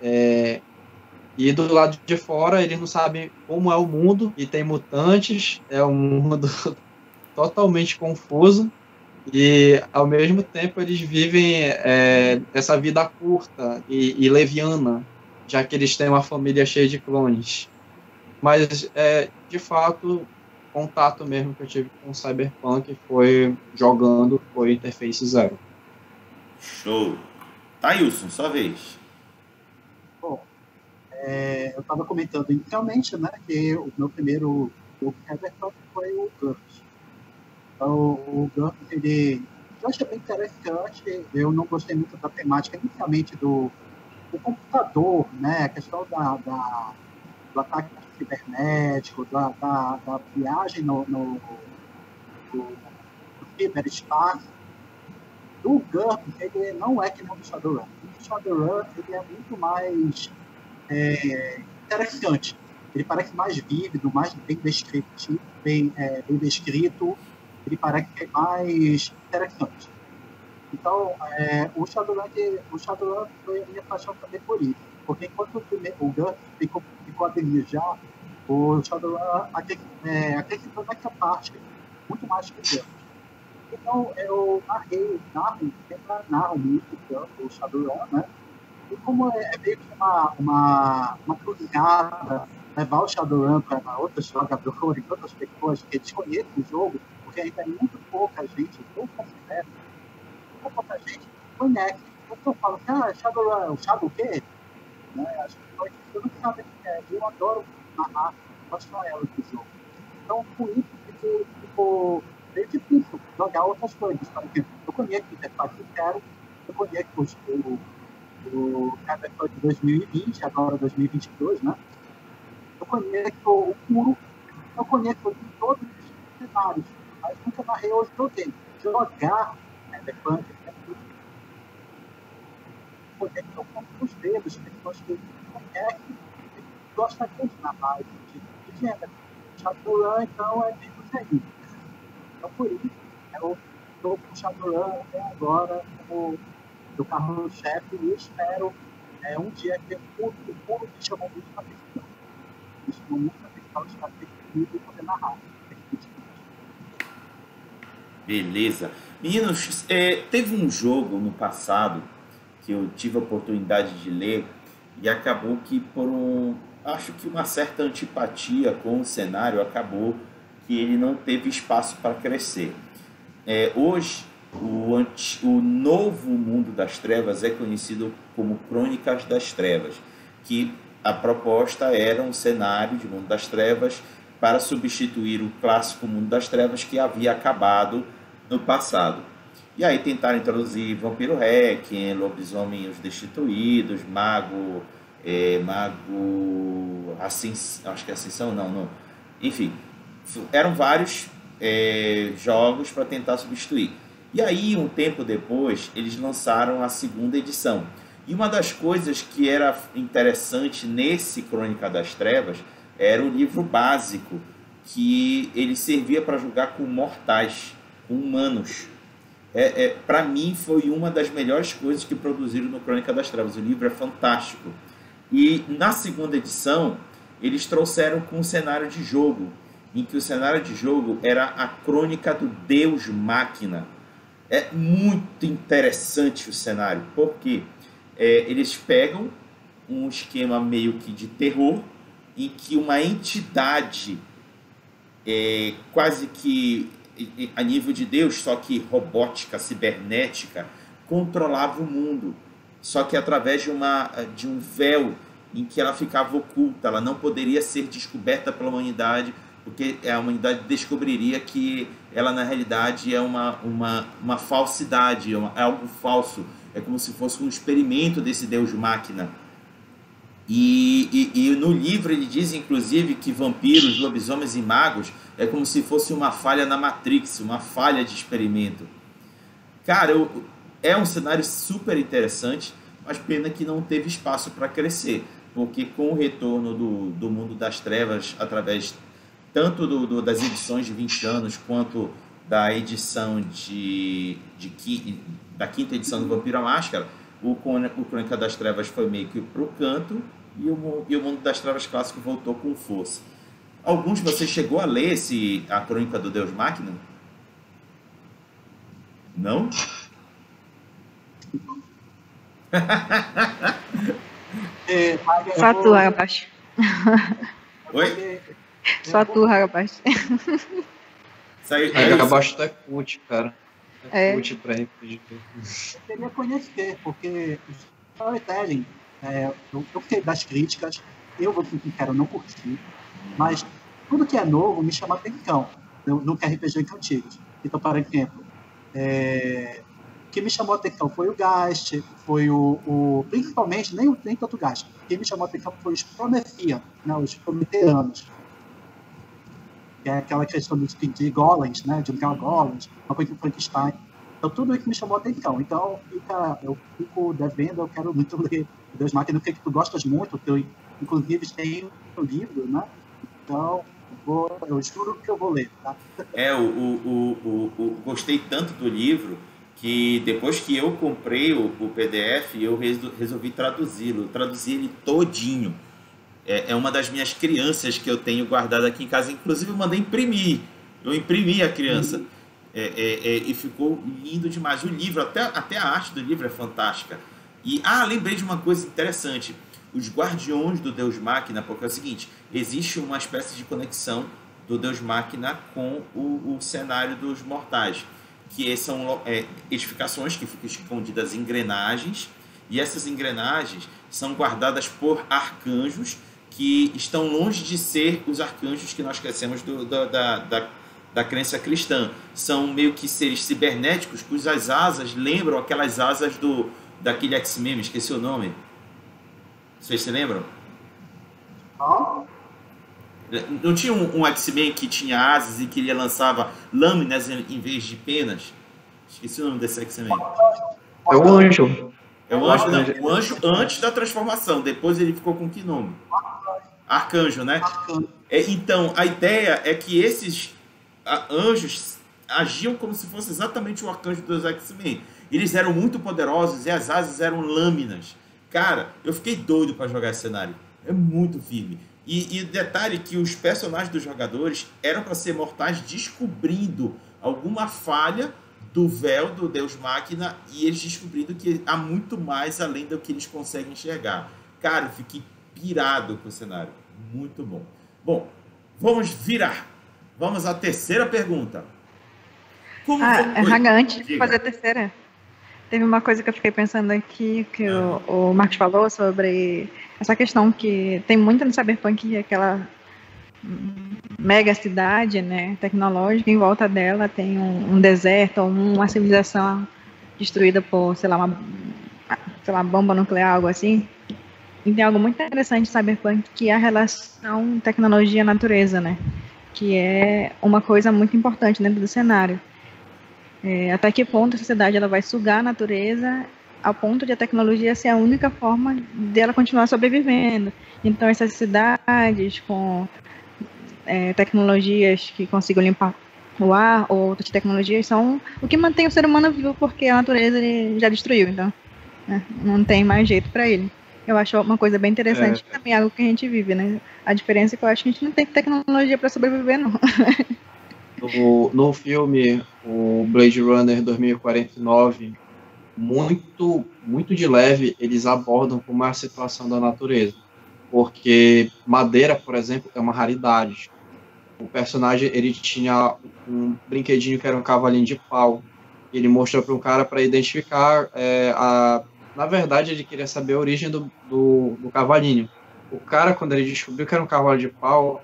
E do lado de fora eles não sabem como é o mundo e tem mutantes, é um mundo totalmente confuso. E, ao mesmo tempo, eles vivem essa vida curta e leviana, já que eles têm uma família cheia de clones. Mas, de fato, o contato mesmo que eu tive com o Cyberpunk foi jogando, foi Interface Zero. Show! Thailson, sua vez. Bom, eu estava comentando inicialmente, né, que o meu primeiro jogo Cyberpunk foi o GURPS. Então, o GURPS, eu achei bem interessante. Eu não gostei muito da temática, inicialmente, do computador, né? A questão do ataque cibernético, da viagem no ciberespaço. O GURPS, ele não é que nem o Shadowrun. O Shadowrun, ele é muito mais interessante. Ele parece mais vívido, mais bem descrito, bem descrito. Ele parece ser mais interessante. Então, o Shadowrun foi a minha paixão também por isso. Porque enquanto o GURPS ficou a desejar, o Shadowrun acrescentou nessa parte muito mais que o GURPS. Então, eu narro muito o Shadowrun, né? E como é meio que uma cruzada, levar o Shadowrun para outros jogadores, outras pessoas que desconhecem o jogo, porque ainda é muito pouca gente, eu considero, muito pouca gente conhece. Quando eu falo que Shadowrun, o Shadow o quê? Né? As pessoas não sabem o que é. Eu adoro narrar, mostrar elas do jogo. Então, por isso, ficou meio difícil jogar outras coisas. Por exemplo, eu conheço o Interface Zero, eu conheço o Cyberpunk 2020, agora 2022, né? Eu conheço o Puro, eu conheço todos os cenários, mas nunca narrei hoje joguei. Jogar Cyberpunk é muito poder que eu conto os dedos, pessoas que conhecem e gostam de narrar de gênero. Shadowrun, então, é meio aí. Então, por isso, eu estou com o Shadowrun até agora como do carro-chefe e espero um dia que o público me chamou muito para atenção. Me chamou muito para atenção de estar definido e poder narrar. Beleza. Meninos, teve um jogo no passado que eu tive a oportunidade de ler e acabou que acho que uma certa antipatia com o cenário acabou que ele não teve espaço para crescer. Hoje o novo mundo das trevas é conhecido como Crônicas das Trevas, que a proposta era um cenário de mundo das trevas para substituir o clássico mundo das trevas que havia acabado no passado. E aí tentaram introduzir Vampiro Requiem, Lobisomem os Destituídos, Mago Ascensão, acho que é Ascensão, não. Enfim, eram vários jogos para tentar substituir. E aí, um tempo depois, eles lançaram a segunda edição. E uma das coisas que era interessante nesse Crônica das Trevas era o livro básico, que ele servia para jogar com mortais, com humanos. Para mim, foi uma das melhores coisas que produziram no Crônica das Trevas. O livro é fantástico. E na segunda edição, eles trouxeram com um cenário de jogo, em que o cenário de jogo era a crônica do Deus Máquina. É muito interessante o cenário, porque eles pegam um esquema meio que de terror, em que uma entidade quase que a nível de Deus, só que robótica, cibernética, controlava o mundo, só que através de um véu em que ela ficava oculta, ela não poderia ser descoberta pela humanidade, porque a humanidade descobriria que ela na realidade é uma falsidade, é algo falso, é como se fosse um experimento desse Deus Máquina. E no livro ele diz inclusive que vampiros, lobisomens e magos é como se fosse uma falha na Matrix, uma falha de experimento. Cara, é um cenário super interessante, mas pena que não teve espaço para crescer, porque com o retorno do mundo das trevas, através tanto das edições de 20 anos, quanto da edição da quinta edição do Vampiro à Máscara, o Crônica das Trevas foi meio que pro canto, e o mundo das trevas clássico voltou com força. Alguns de vocês chegou a ler a Crônica do Deus Máquina? Não? Só tu, rapaz. Oi? Só tu, rapaz. Abaixo é cult, cara. Cult pra RPG. Eu queria conhecer, porque storytelling, eu fiquei das críticas, eu vou ser sincero, eu não curti, mas tudo que é novo me chama atenção, no RPG antigos. Então, por exemplo, o que me chamou a atenção foi o Gast, foi principalmente, nem tanto o Gast, o que me chamou a atenção foi os Prometheans, né, os Prometeanos, que é aquela questão de golems, né, de golems, uma coisa do Frankenstein. Então, tudo isso me chamou a atenção. Então, eu fico devendo, eu quero muito ler Deus Máquina, que tu gostas muito, inclusive tem um livro, né? Então, eu juro que eu vou ler, tá? Gostei tanto do livro que depois que eu comprei o PDF, eu resolvi traduzi-lo. Traduzi ele todinho. É uma das minhas crianças que eu tenho guardada aqui em casa. Inclusive, eu mandei imprimir. Eu imprimi a criança. E ficou lindo demais. O livro, até a arte do livro é fantástica. Lembrei de uma coisa interessante. Os Guardiões do Deus Máquina, porque é o seguinte, existe uma espécie de conexão do Deus Máquina com o cenário dos mortais, que são edificações que ficam escondidas em engrenagens, e essas engrenagens são guardadas por arcanjos que estão longe de ser os arcanjos que nós conhecemos da crença cristã. São meio que seres cibernéticos cujas asas lembram aquelas asas daquele X-Men, esqueci o nome. Vocês se lembram? Não tinha um X-Men que tinha asas e que ele lançava lâminas em vez de penas? Esqueci o nome desse X-Men. É o Anjo. É o Anjo, não. O Anjo antes da transformação. Depois ele ficou com que nome? Arcanjo, né? Então, a ideia é que esses anjos agiam como se fosse exatamente o arcanjo dos X-Men. Eles eram muito poderosos e as asas eram lâminas. Cara, eu fiquei doido para jogar esse cenário. É muito firme. E detalhe que os personagens dos jogadores eram para ser mortais descobrindo alguma falha do véu do Deus Máquina, e eles descobrindo que há muito mais além do que eles conseguem enxergar. Cara, eu fiquei pirado com o cenário. Muito bom. Bom, vamos virar. Vamos à terceira pergunta. Como Raga, antes de Diga. fazer a terceira, teve uma coisa que eu fiquei pensando aqui, que o Marcos falou sobre essa questão que tem muito no Cyberpunk, aquela mega cidade, né, tecnológica, em volta dela tem um deserto ou uma civilização destruída por, sei lá, uma bomba nuclear, algo assim. E tem algo muito interessante em Cyberpunk, que é a relação tecnologia-natureza, né, que é uma coisa muito importante dentro do cenário. Até que ponto a sociedade ela vai sugar a natureza ao ponto de a tecnologia ser a única forma dela continuar sobrevivendo. Então, essas cidades com tecnologias que consigam limpar o ar ou outras tecnologias são o que mantém o ser humano vivo, porque a natureza ele já destruiu, então não tem mais jeito para ele. Eu acho uma coisa bem interessante, também algo que a gente vive, né? A diferença é que eu acho que a gente não tem tecnologia para sobreviver, não. No filme, o Blade Runner 2049, muito de leve, eles abordam como é a situação da natureza. Porque madeira, por exemplo, é uma raridade. O personagem, ele tinha um brinquedinho que era um cavalinho de pau. Ele mostrou para um cara para identificar na verdade, ele queria saber a origem do cavalinho. O cara, quando ele descobriu que era um cavalo de pau,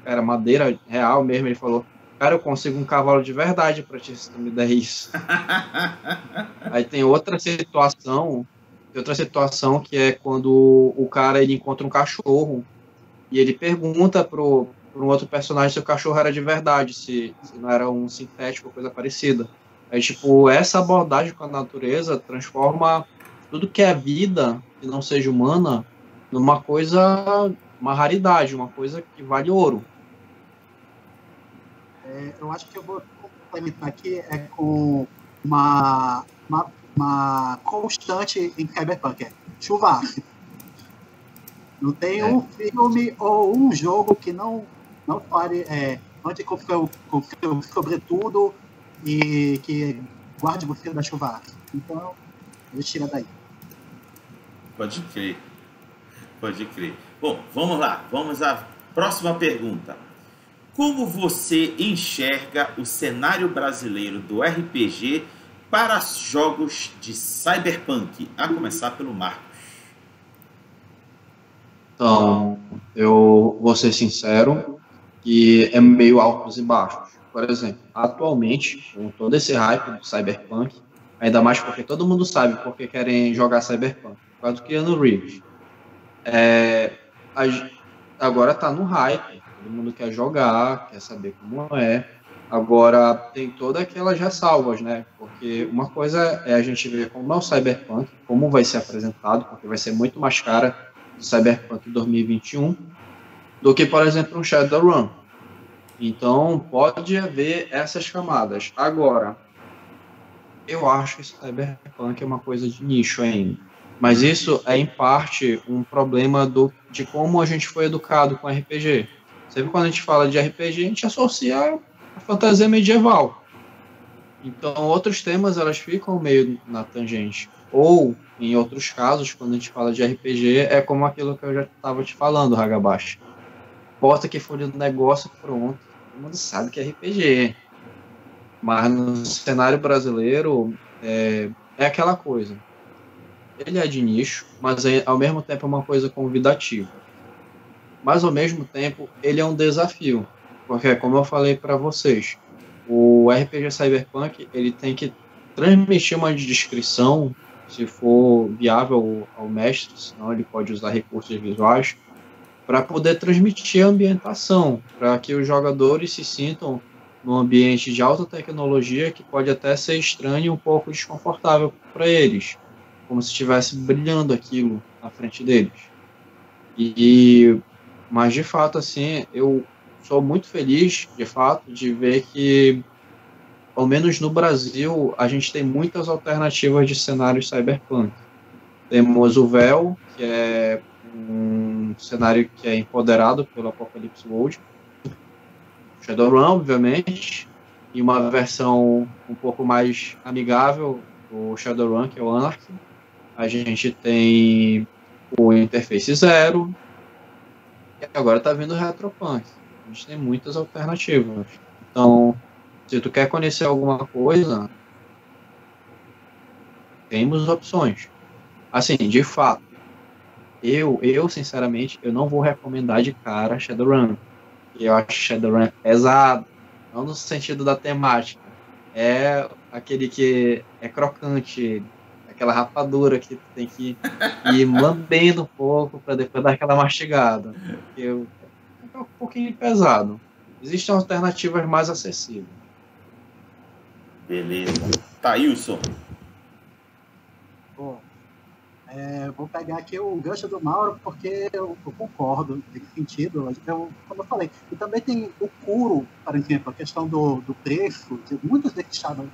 era madeira real mesmo, ele falou: cara, eu consigo um cavalo de verdade para ti, se tu me der isso. Aí tem outra situação que é quando o cara ele encontra um cachorro e ele pergunta pro um outro personagem se o cachorro era de verdade, se não era um sintético ou coisa parecida. Aí, tipo, essa abordagem com a natureza transforma tudo que é vida, que não seja humana, numa coisa, uma raridade, uma coisa que vale ouro. Eu acho que eu vou complementar aqui com uma constante em Cyberpunk, chuva ácida. Não tem um filme ou um jogo que não fale sobretudo e que guarde você da chuva ácida. Então, eu tiro daí. Pode crer. Bom, vamos lá. Vamos à próxima pergunta. Como você enxerga o cenário brasileiro do RPG para jogos de Cyberpunk? A começar pelo Marcos. Então, eu vou ser sincero, que é meio altos e baixos. Por exemplo, atualmente, com todo esse hype do Cyberpunk, ainda mais porque todo mundo sabe porque querem jogar Cyberpunk, por causa do Keanu Reeves. Agora está no hype, todo mundo quer jogar, quer saber como é. Agora tem todas aquelas ressalvas, né? Porque uma coisa é a gente ver como é o Cyberpunk, como vai ser apresentado, porque vai ser muito mais cara do Cyberpunk 2021 do que, por exemplo, um Shadowrun. Então, pode haver essas camadas. Agora, eu acho que Cyberpunk é uma coisa de nicho ainda. Mas isso é, em parte, um problema de como a gente foi educado com RPG. Sempre quando a gente fala de RPG, a gente associa a fantasia medieval. Então, outros temas, elas ficam meio na tangente. Ou, em outros casos, quando a gente fala de RPG, é como aquilo que eu já estava te falando, Hagabashi. Bota que for do negócio, pronto. Todo mundo sabe que é RPG. Mas no cenário brasileiro, é aquela coisa. Ele é de nicho, mas ao mesmo tempo é uma coisa convidativa. Mas ao mesmo tempo, ele é um desafio. Porque, como eu falei para vocês, o RPG Cyberpunk ele tem que transmitir uma descrição, se for viável ao mestre, senão ele pode usar recursos visuais, para poder transmitir a ambientação, para que os jogadores se sintam num ambiente de alta tecnologia que pode até ser estranho e um pouco desconfortável para eles, como se estivesse brilhando aquilo na frente deles. Mas, de fato, assim, eu sou muito feliz, de fato, de ver que, ao menos no Brasil, a gente tem muitas alternativas de cenários cyberpunk. Temos o Véu, que é um cenário que é empoderado pelo Apocalypse World, Shadowrun, obviamente, e uma versão um pouco mais amigável do Shadowrun, que é o Anarchy. A gente tem o Interface Zero, e agora está vindo o Retropunk. A gente tem muitas alternativas. Então, Se tu quer conhecer alguma coisa, temos opções. Assim, de fato, eu sinceramente, eu não vou recomendar de cara Shadowrun. Eu acho Shadowrun pesado, não no sentido da temática. É aquele que é crocante, aquela rapadura que tu tem que ir lambendo um pouco para depois dar aquela mastigada. É um pouquinho pesado. Existem alternativas mais acessíveis. Beleza. Thailson. Bom, vou pegar aqui o gancho do Mauro, porque eu concordo nesse sentido. Como eu falei, e também tem o Kuro, por exemplo, a questão do preço, de muitos desses jogos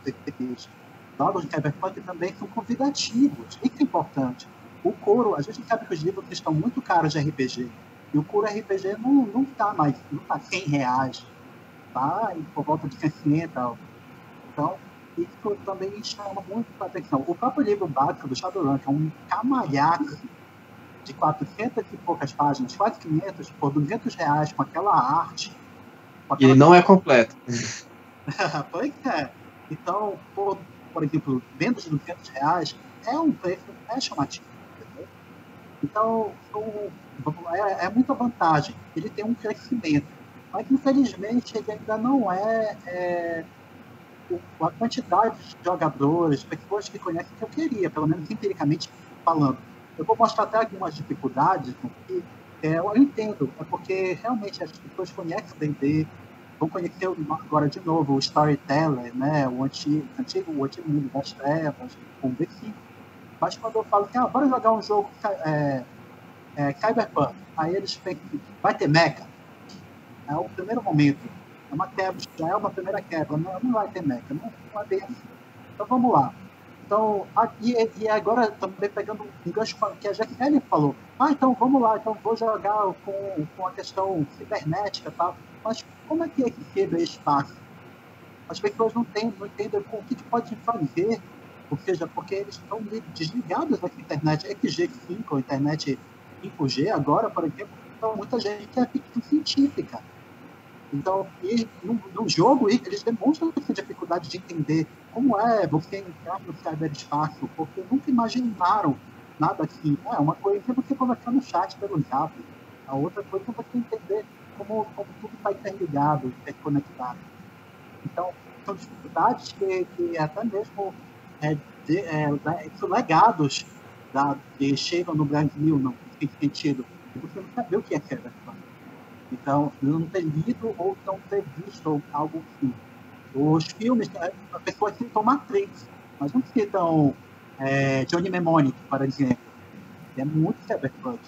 de Cyberpunk também são convidativos. Isso é importante. O Kuro, a gente sabe que os livros estão muito caros de RPG, e o Kuro RPG não está mais, não está R$100, tá por volta de 60. Então, isso também chama muito a atenção. O próprio livro básico do Shadowrun, que é um camalhaco de 400 e poucas páginas, quase 500, por R$200, com aquela arte. Ele não é completo. Pois é. Então, por exemplo, menos de R$200 é um preço chamativo. Entendeu? Então, é muita vantagem. Ele tem um crescimento. Mas, infelizmente, ele ainda não a quantidade de jogadores, pessoas que conhecem que eu queria, pelo menos empiricamente falando. Eu vou mostrar até algumas dificuldades aqui. Eu entendo, é porque realmente as pessoas conhecem o D&D, vão conhecer agora de novo o Storyteller, né, o antigo mundo das trevas, com o V5. Mas quando eu falo que bora jogar um jogo Cyberpunk, aí eles pensam, vai ter mecha. É o primeiro momento. É uma quebra, já é uma primeira quebra, não vai ter mecha, não vai ter assim. Então vamos lá. Então, e agora também pegando um gancho que a Jaqueline falou, então vamos lá, então vou jogar com a questão cibernética e tal, mas como é que quebra esse espaço? As pessoas não entendem o que pode fazer, ou seja, porque eles estão desligados da internet XG5, ou internet 5G agora, por exemplo, então muita gente quer ficção científica. Então, no jogo, eles demonstram essa dificuldade de entender como é você entrar no cyberespaço, porque nunca imaginaram nada assim. Uma coisa é você conversar no chat pelo Zap, a outra coisa é você entender como tudo está interligado, interconectado. Então, são dificuldades que até mesmo são legados que chegam no Brasil, não tem sentido. Você não sabe o que é cyberpunk. Então, não ter lido ou não ter visto algo assim. Os filmes, as pessoas citam Matrix, mas não citam Johnny Mnemonic, por exemplo. É muito cyberpunk,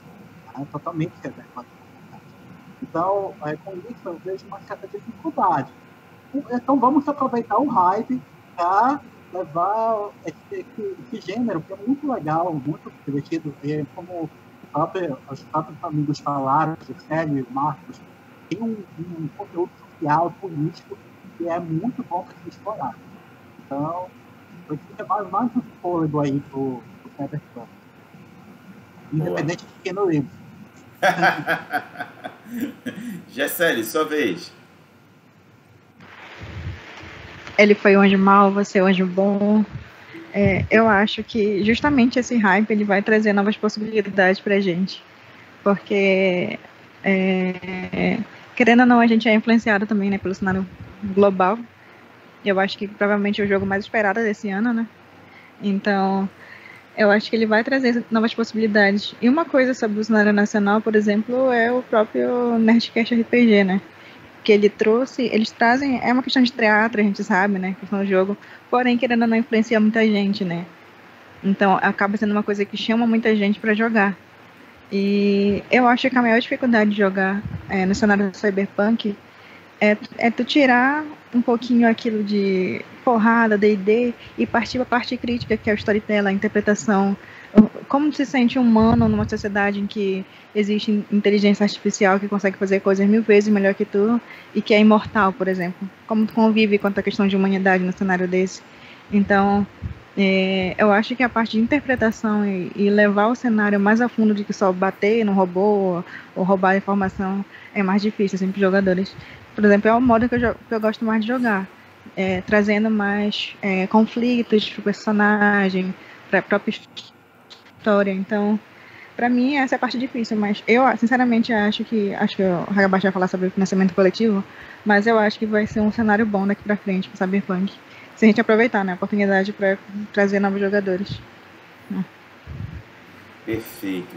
totalmente cyberpunk. Então, com isso, eu vejo uma certa dificuldade. Então, vamos aproveitar o hype para levar esse gênero, que é muito legal, muito divertido, como os próprios amigos falaram, o Célio e o Marcos, tem um conteúdo social, político, que é muito bom para se explorar. Então, fica mais um fôlego aí pro Cyberpunk. Independente de quem não livro. Gessele, sua vez. Ele foi um anjo mau, você é um anjo bom. Eu acho que justamente esse hype ele vai trazer novas possibilidades para a gente, porque querendo ou não, a gente é influenciado também, né, pelo cenário global. Eu acho que provavelmente é o jogo mais esperado desse ano, né? Então, eu acho que ele vai trazer novas possibilidades. E uma coisa sobre o cenário nacional, por exemplo, é o próprio Nerdcast RPG, né? Que eles trazem, é uma questão de teatro, a gente sabe, né, questão do jogo, porém, querendo ou não, influencia muita gente, né, então acaba sendo uma coisa que chama muita gente para jogar, e eu acho que a maior dificuldade de jogar no cenário do Cyberpunk é tu tirar um pouquinho aquilo de porrada, D&D, e partir para a parte crítica, que é o storytelling, a interpretação, como se sente humano numa sociedade em que existe inteligência artificial que consegue fazer coisas 1000 vezes melhor que tu e que é imortal, por exemplo. Como tu convive com a questão de humanidade no cenário desse. Então, eu acho que a parte de interpretação e levar o cenário mais a fundo do que só bater no robô ou roubar a informação é mais difícil assim, para os jogadores. Por exemplo, é o modo que eu gosto mais de jogar. trazendo mais conflitos para o personagem, para a própria história. Então, para mim, essa é a parte difícil, mas eu, sinceramente, acho que o Hagabashi vai falar sobre o financiamento coletivo, mas eu acho que vai ser um cenário bom daqui para frente para Cyberpunk, se a gente aproveitar, né, a oportunidade para trazer novos jogadores. Perfeito.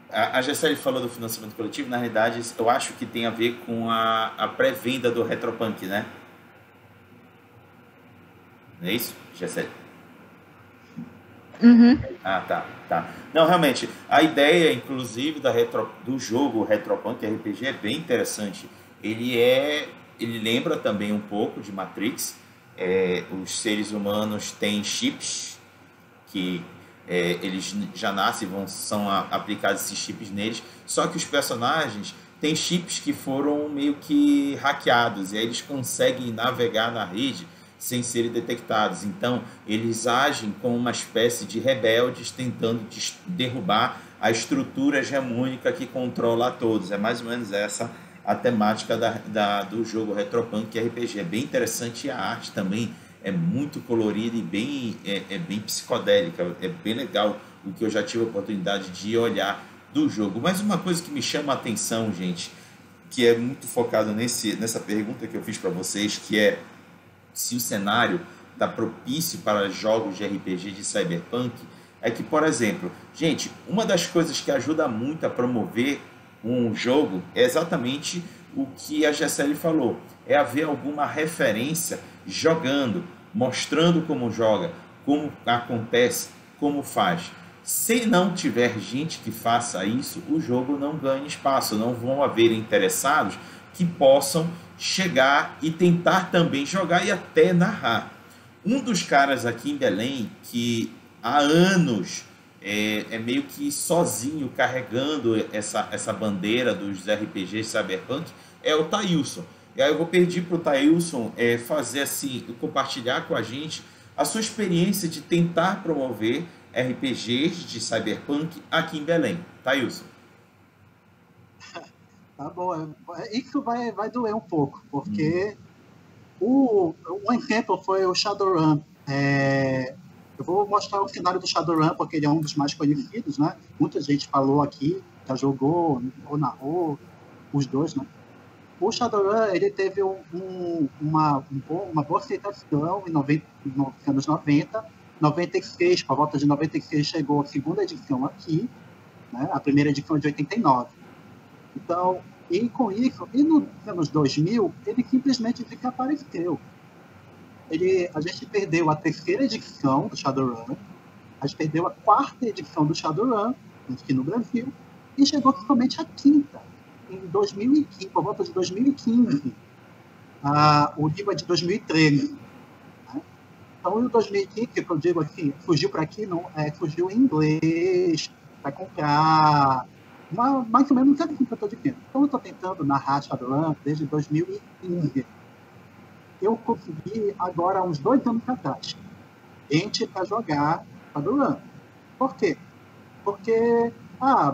A Gessele falou do financiamento coletivo, na realidade, eu acho que tem a ver com a pré-venda do Retropunk, né? Não é isso, Gessele? Uhum. Ah, tá. Não, realmente, a ideia, inclusive, do jogo Retropunk RPG é bem interessante. Ele lembra também um pouco de Matrix. Os seres humanos têm chips que eles já nascem e são aplicados esses chips neles. Só que os personagens têm chips que foram meio que hackeados e aí eles conseguem navegar na rede sem serem detectados. Então, eles agem como uma espécie de rebeldes tentando derrubar a estrutura hegemônica que controla a todos. É mais ou menos essa a temática do jogo Retropunk RPG. É bem interessante e a arte também é muito colorida e bem psicodélica. É bem legal o que eu já tive a oportunidade de olhar do jogo. Mas uma coisa que me chama a atenção, gente, que é muito focado nessa pergunta que eu fiz para vocês, que é se o cenário está propício para jogos de RPG de Cyberpunk, é que, por exemplo, gente, uma das coisas que ajuda muito a promover um jogo é exatamente o que a Gessele falou, é haver alguma referência jogando, mostrando como joga, como acontece, como faz. Se não tiver gente que faça isso, o jogo não ganha espaço, não vão haver interessados que possam chegar e tentar também jogar e até narrar. Um dos caras aqui em Belém que há anos meio que sozinho carregando essa bandeira dos RPGs Cyberpunk é o Thailson. E aí eu vou pedir para o Thailson fazer assim, compartilhar com a gente a sua experiência de tentar promover RPGs de Cyberpunk aqui em Belém. Thailson. Tá bom, isso vai doer um pouco, porque um exemplo foi o Shadowrun. Eu vou mostrar o cenário do Shadowrun, porque ele é um dos mais conhecidos, né? Muita gente falou aqui, já jogou ou narrou, os dois, né? O Shadowrun, ele teve uma boa aceitação nos anos 90, 96, por volta de 96, chegou a segunda edição aqui, né? A primeira edição é de 89. Então, e com isso, e nos anos 2000, ele simplesmente desapareceu. A gente perdeu a terceira edição do Shadowrun, a gente perdeu a quarta edição do Shadowrun, aqui no Brasil, e chegou somente a quinta, em 2015, por volta de 2015. O livro é de 2013. Né? Então, o 2015, que eu digo assim, surgiu para aqui, surgiu em inglês, para comprar... mais ou menos assim que eu estou dizendo. Então, eu estou tentando narrar Shadowrun desde 2015. Eu consegui, agora, uns 2 anos atrás, gente para jogar Shadowrun. Por quê? Porque,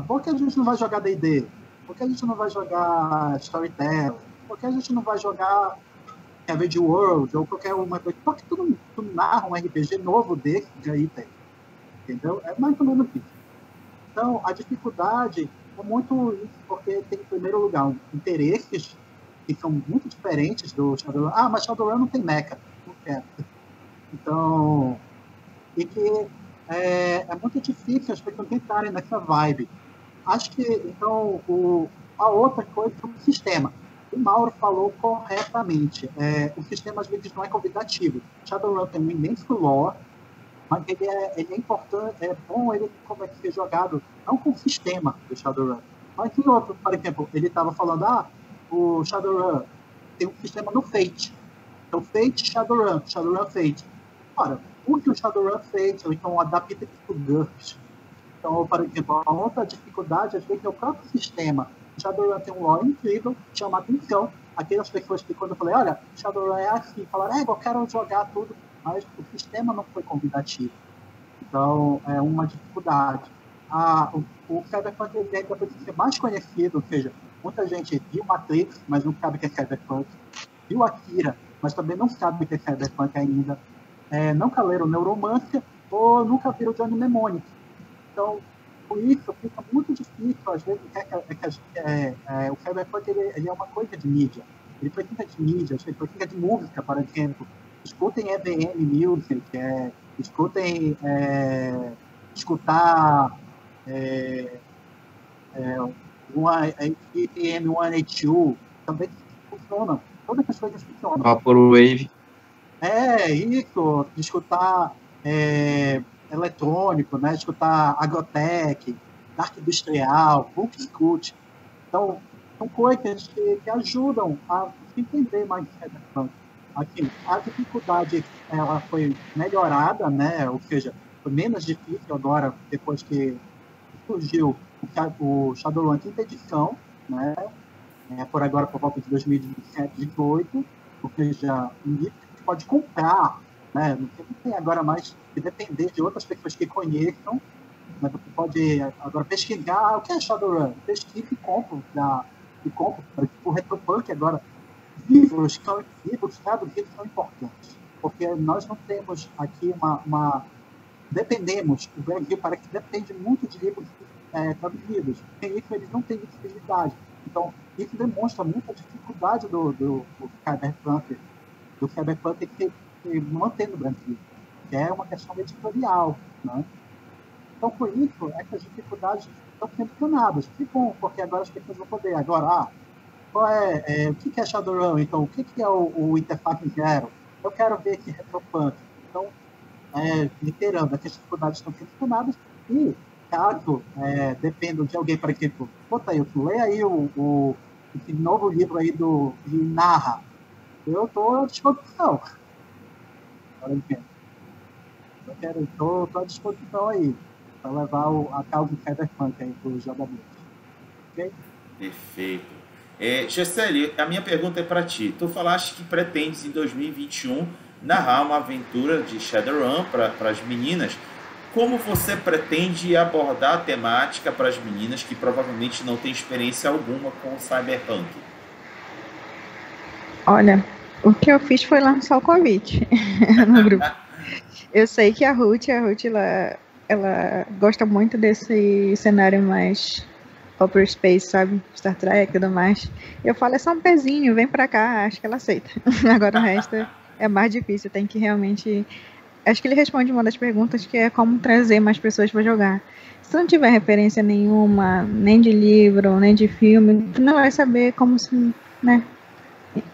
por que a gente não vai jogar D&D? Por que a gente não vai jogar Storytelling? Por que a gente não vai jogar Savage World ou qualquer uma coisa? Por que tu não narra um RPG novo desse que aí tem? Entendeu? É mais ou menos isso. Então, a dificuldade é muito isso, porque tem, em primeiro lugar, interesses que são muito diferentes do Shadowrun. Mas Shadowrun não tem mecha. Não quero. Então, e que é muito difícil as pessoas entrarem nessa vibe. Acho que, então, a outra coisa é o sistema. O Mauro falou corretamente. O sistema, às vezes, não é convidativo. Shadowrun tem um imenso lore, mas ele é importante, é bom ele ser jogado, não com o sistema do Shadowrun, mas em outro, por exemplo, ele estava falando, o Shadowrun tem um sistema no Fate. Então, Fate, Shadowrun, Shadowrun, Fate. Ora, o que o Shadowrun Fate, ou então adapta para o GURPS. Então, por exemplo, a outra dificuldade às vezes é o próprio sistema. O Shadowrun tem um lore incrível, chama a atenção. Aquelas pessoas que, quando eu falei, olha, Shadowrun é assim, falaram, eu quero jogar tudo, mas o sistema não foi convidativo. Então, é uma dificuldade. O Cyberpunk ainda precisa ser mais conhecido, ou seja, muita gente viu Matrix, mas não sabe o que é Cyberpunk. viu Akira, mas também não sabe o que é cyberpunk ainda, nunca leram Neuromancer ou nunca viram Johnny Mnemonic. Então, por isso, fica muito difícil, às vezes, o cyberpunk ele é uma coisa de mídia. Ele precisa de mídia, ele precisa de música, por exemplo. Escutem EDM Music, escutem escutar uma EDM 182, também funcionam. Todas essas coisas funcionam. Vaporwave. Isso, escutar eletrônico, né? Escutar agrotech, dark industrial, punk scoot. Então, são coisas que ajudam a se entender mais de cyberpunk. Assim, a dificuldade ela foi melhorada, né? Ou seja, foi menos difícil agora, depois que surgiu o Shadowrun quinta edição, né? Por agora, por volta de 2017, 2018, ou seja, um livro que você pode comprar, né? Não tem agora mais que depender de outras pessoas que conheçam, mas você pode agora pesquisar o que é Shadowrun, pesquisa e compra, o Retropunk agora, livros traduzidos são importantes, porque nós não temos aqui dependemos, o Brasil parece que depende muito de livros traduzidos, sem isso eles não têm visibilidade. Então, isso demonstra muita dificuldade do cyberpunk que manter no Brasil, que é uma questão editorial, né? Então, por isso, essas dificuldades estão sendo sanadas. Que bom, porque agora as pessoas vão poder. Agora, o que é Shadowrun? Então, o que é o Interface Zero? Eu quero ver esse Retropunk. Então, literando, essas dificuldades estão sendo sanadas e, caso dependam de alguém, por exemplo, lê aí esse novo livro aí de Narra. Eu estou à disposição. Estou à disposição aí para levar a causa do cyberpunk aí para os jogadores. Ok? Perfeito. Gisele, a minha pergunta é para ti. Tu falaste que pretendes em 2021 narrar uma aventura de Shadowrun para as meninas. Como você pretende abordar a temática para as meninas que provavelmente não têm experiência alguma com o cyberpunk? Olha, o que eu fiz foi lançar o convite no grupo. Eu sei que a Ruth ela gosta muito desse cenário mais Upper Space, sabe? Star Trek e tudo mais. Eu falo, é só um pezinho, vem pra cá, acho que ela aceita. Agora o resto é mais difícil, tem que realmente... Acho que ele responde uma das perguntas, que é como trazer mais pessoas para jogar. Se tu não tiver referência nenhuma, nem de livro, nem de filme, tu não vai saber como se, né?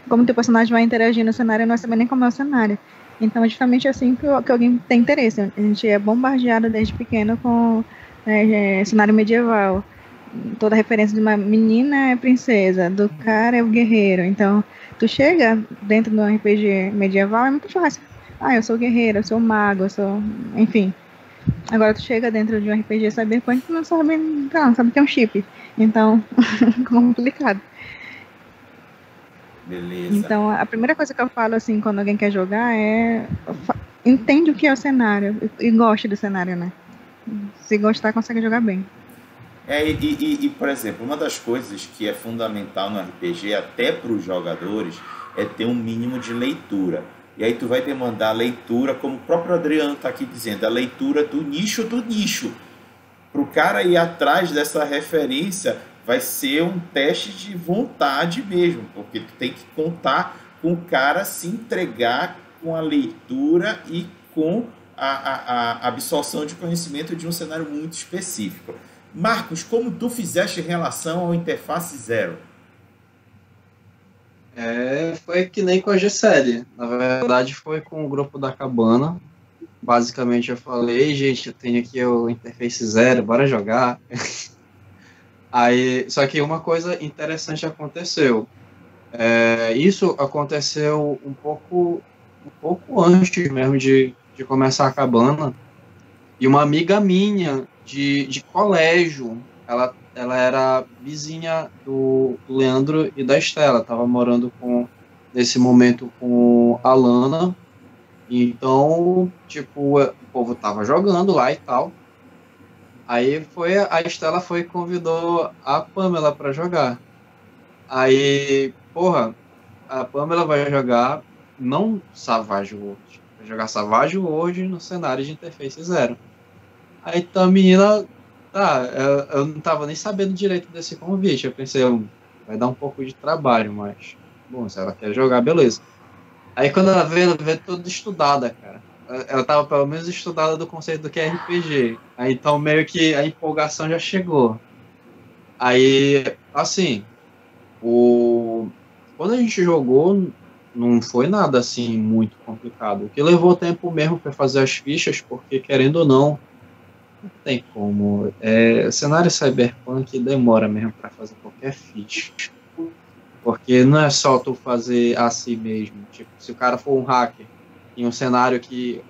Como teu personagem vai interagir no cenário, não vai saber nem como é o cenário. Então é justamente assim que alguém tem interesse. A gente é bombardeado desde pequeno com cenário medieval. Toda referência de uma menina é princesa, do cara é o guerreiro. Então, tu chega dentro de um RPG medieval, é muito fácil. Eu sou guerreiro, eu sou mago, eu sou... Enfim. Agora tu chega dentro de um RPG cyberpunk, tu não sabe que é um chip. Então, complicado. Beleza. Então, a primeira coisa que eu falo, assim, quando alguém quer jogar entende o que é o cenário e goste do cenário, né? Se gostar, consegue jogar bem. Por exemplo, uma das coisas que é fundamental no RPG, até para os jogadores, é ter um mínimo de leitura. E aí tu vai demandar a leitura, como o próprio Adriano está aqui dizendo, a leitura do nicho. Para o cara ir atrás dessa referência, vai ser um teste de vontade mesmo, porque tu tem que contar com o cara se entregar com a leitura e com a absorção de conhecimento de um cenário muito específico. Marcos, como tu fizeste em relação ao Interface Zero? Foi que nem com a Gisele. Na verdade, foi com o grupo da Cabana. Basicamente, eu falei, gente, eu tenho aqui o Interface Zero, bora jogar. Aí, só que uma coisa interessante aconteceu. Isso aconteceu um pouco antes mesmo de começar a Cabana. E uma amiga minha de colégio, ela era vizinha do Leandro e da Estela, estava morando nesse momento com a Lana, então, tipo, o povo tava jogando lá e tal, aí a Estela foi e convidou a Pamela para jogar, aí, porra, a Pamela vai jogar não Savage World, vai jogar Savage World no cenário de interface 0. Aí então a menina, eu não tava nem sabendo direito desse convite, eu pensei, vai dar um pouco de trabalho, mas, bom, se ela quer jogar, beleza. Aí quando ela veio toda estudada, cara. Ela tava pelo menos estudada do conceito do que é RPG. Aí então meio que a empolgação já chegou. Aí, assim, quando a gente jogou, não foi nada assim muito complicado. O que levou tempo mesmo para fazer as fichas, porque querendo ou não tem como. Cenário cyberpunk demora mesmo para fazer qualquer ficha. Porque não é só tu fazer assim mesmo. Tipo, se o cara for um hacker em um cenário que,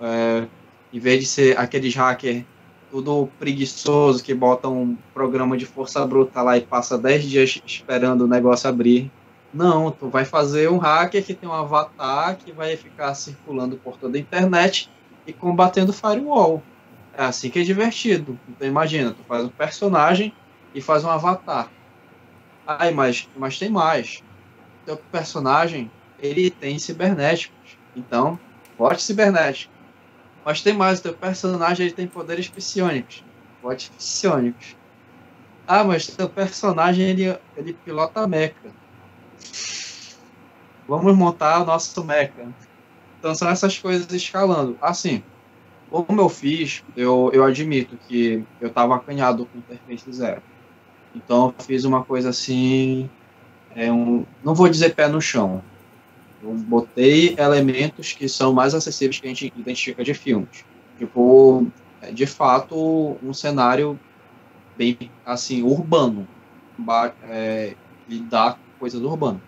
em vez de ser aqueles hackers tudo preguiçoso, que botam um programa de força bruta lá e passa 10 dias esperando o negócio abrir. Não, tu vai fazer um hacker que tem um avatar que vai ficar circulando por toda a internet e combatendo firewall. É assim que é divertido. Então imagina, tu faz um personagem e faz um avatar. Aí, mas tem mais. Teu personagem, ele tem cibernéticos. Então, bote cibernético. Mas tem mais, o teu personagem ele tem poderes psionicos. Bote psionicos. Mas teu personagem ele pilota mecha. Vamos montar o nosso mecha. Então são essas coisas escalando. Assim, como eu fiz, eu admito que eu estava acanhado com interface 0. Então eu fiz uma coisa assim, não vou dizer pé no chão. Eu botei elementos que são mais acessíveis que a gente identifica de filmes. Tipo, de fato, um cenário bem, assim, urbano. Lidar com coisas urbanas.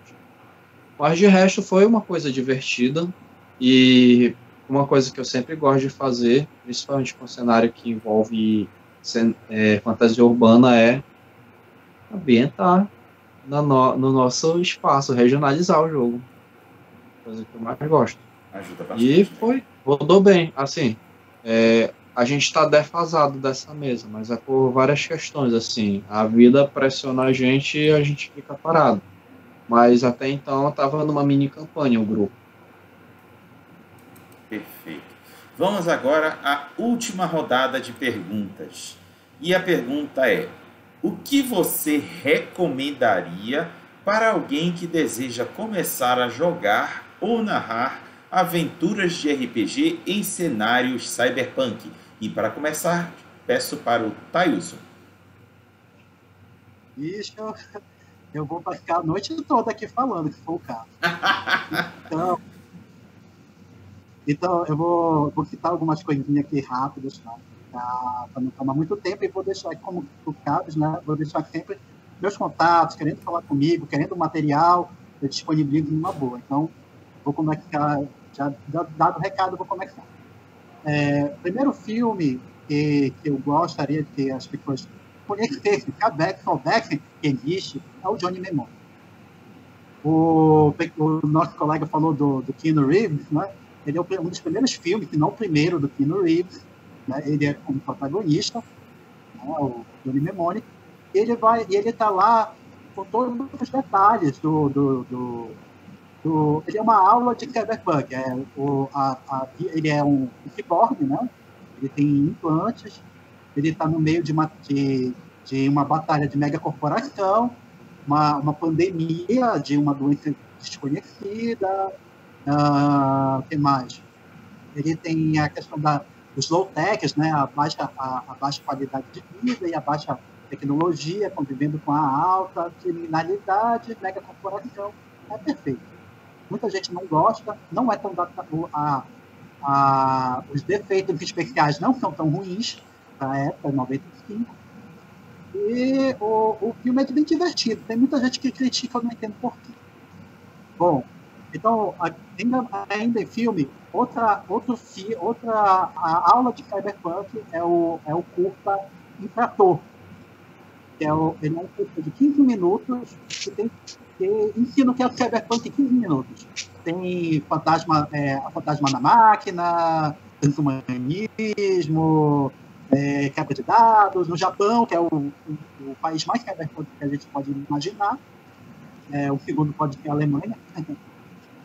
Mas de resto foi uma coisa divertida e uma coisa que eu sempre gosto de fazer, principalmente com um cenário que envolve fantasia urbana, é ambientar no nosso espaço, regionalizar o jogo. Coisa que eu mais gosto. Ajuda bastante. E rodou bem. Assim, a gente está defasado dessa mesa, mas é por várias questões. Assim, a vida pressiona a gente e a gente fica parado. Mas até então estava numa mini campanha o grupo. Perfeito. Vamos agora à última rodada de perguntas. E a pergunta é: o que você recomendaria para alguém que deseja começar a jogar ou narrar aventuras de RPG em cenários cyberpunk? E para começar, peço para o Tailson. Bicho, eu vou ficar a noite toda aqui falando, que for o caso. Então eu vou citar algumas coisinhas aqui rápidas, tá? Para não tomar muito tempo, e vou deixar aqui como cabe, né? Vou deixar sempre meus contatos, querendo falar comigo, querendo material, eu disponibilizo numa boa. Então, vou começar, já dado o recado, vou começar. Primeiro filme que eu gostaria de que as pessoas conhecessem, soubessem que existe, é o Johnny Mnemonic. O nosso colega falou do Keanu Reeves, né? Ele é um dos primeiros filmes, se não o primeiro, do Keanu Reeves. Né? Ele é como protagonista, né? O Johnny Mnemonic. Ele está lá com todos os detalhes ele é uma aula de cyberpunk. Ele é um ciborgue, né? Ele tem implantes, ele está no meio de uma batalha de megacorporação, uma pandemia de uma doença desconhecida. O que mais? Ele tem a questão dos low-techs, né? a baixa qualidade de vida e a baixa tecnologia, convivendo com a alta criminalidade, megacorporação. É perfeito. Muita gente não gosta, não é tão os defeitos especiais não são tão ruins para época, 95. E o filme é bem divertido. Tem muita gente que critica, eu não entendo por quê. Bom, então, ainda em filme, outra aula de cyberpunk é o curta Infrator, que ele é um curta de 15 minutos que ensina o que é o cyberpunk em 15 minutos. Tem a fantasma na máquina, transhumanismo, quebra de dados. No Japão, que é o país mais cyberpunk que a gente pode imaginar. O segundo pode ser a Alemanha.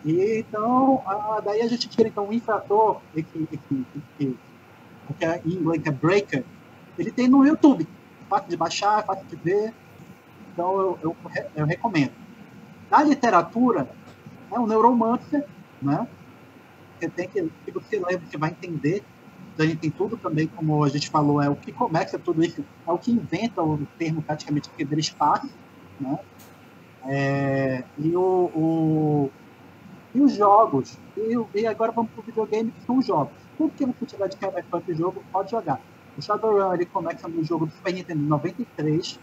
E então, daí a gente tira então um infrator, que em inglês é breaker, ele tem no YouTube. Fácil de baixar, fácil de ver. Então eu recomendo. Na literatura, é o Neuromancer, né? Você tem que você lê, você vai entender. A gente tem tudo também, como a gente falou, é o que começa tudo isso, é o que inventa o termo praticamente cyberespaço, né? E os jogos, e agora vamos para o videogame, que são os jogos. Tudo que você tiver de cyberpunk jogo, pode jogar. O Shadowrun, ele começa no jogo do Super Nintendo em 93,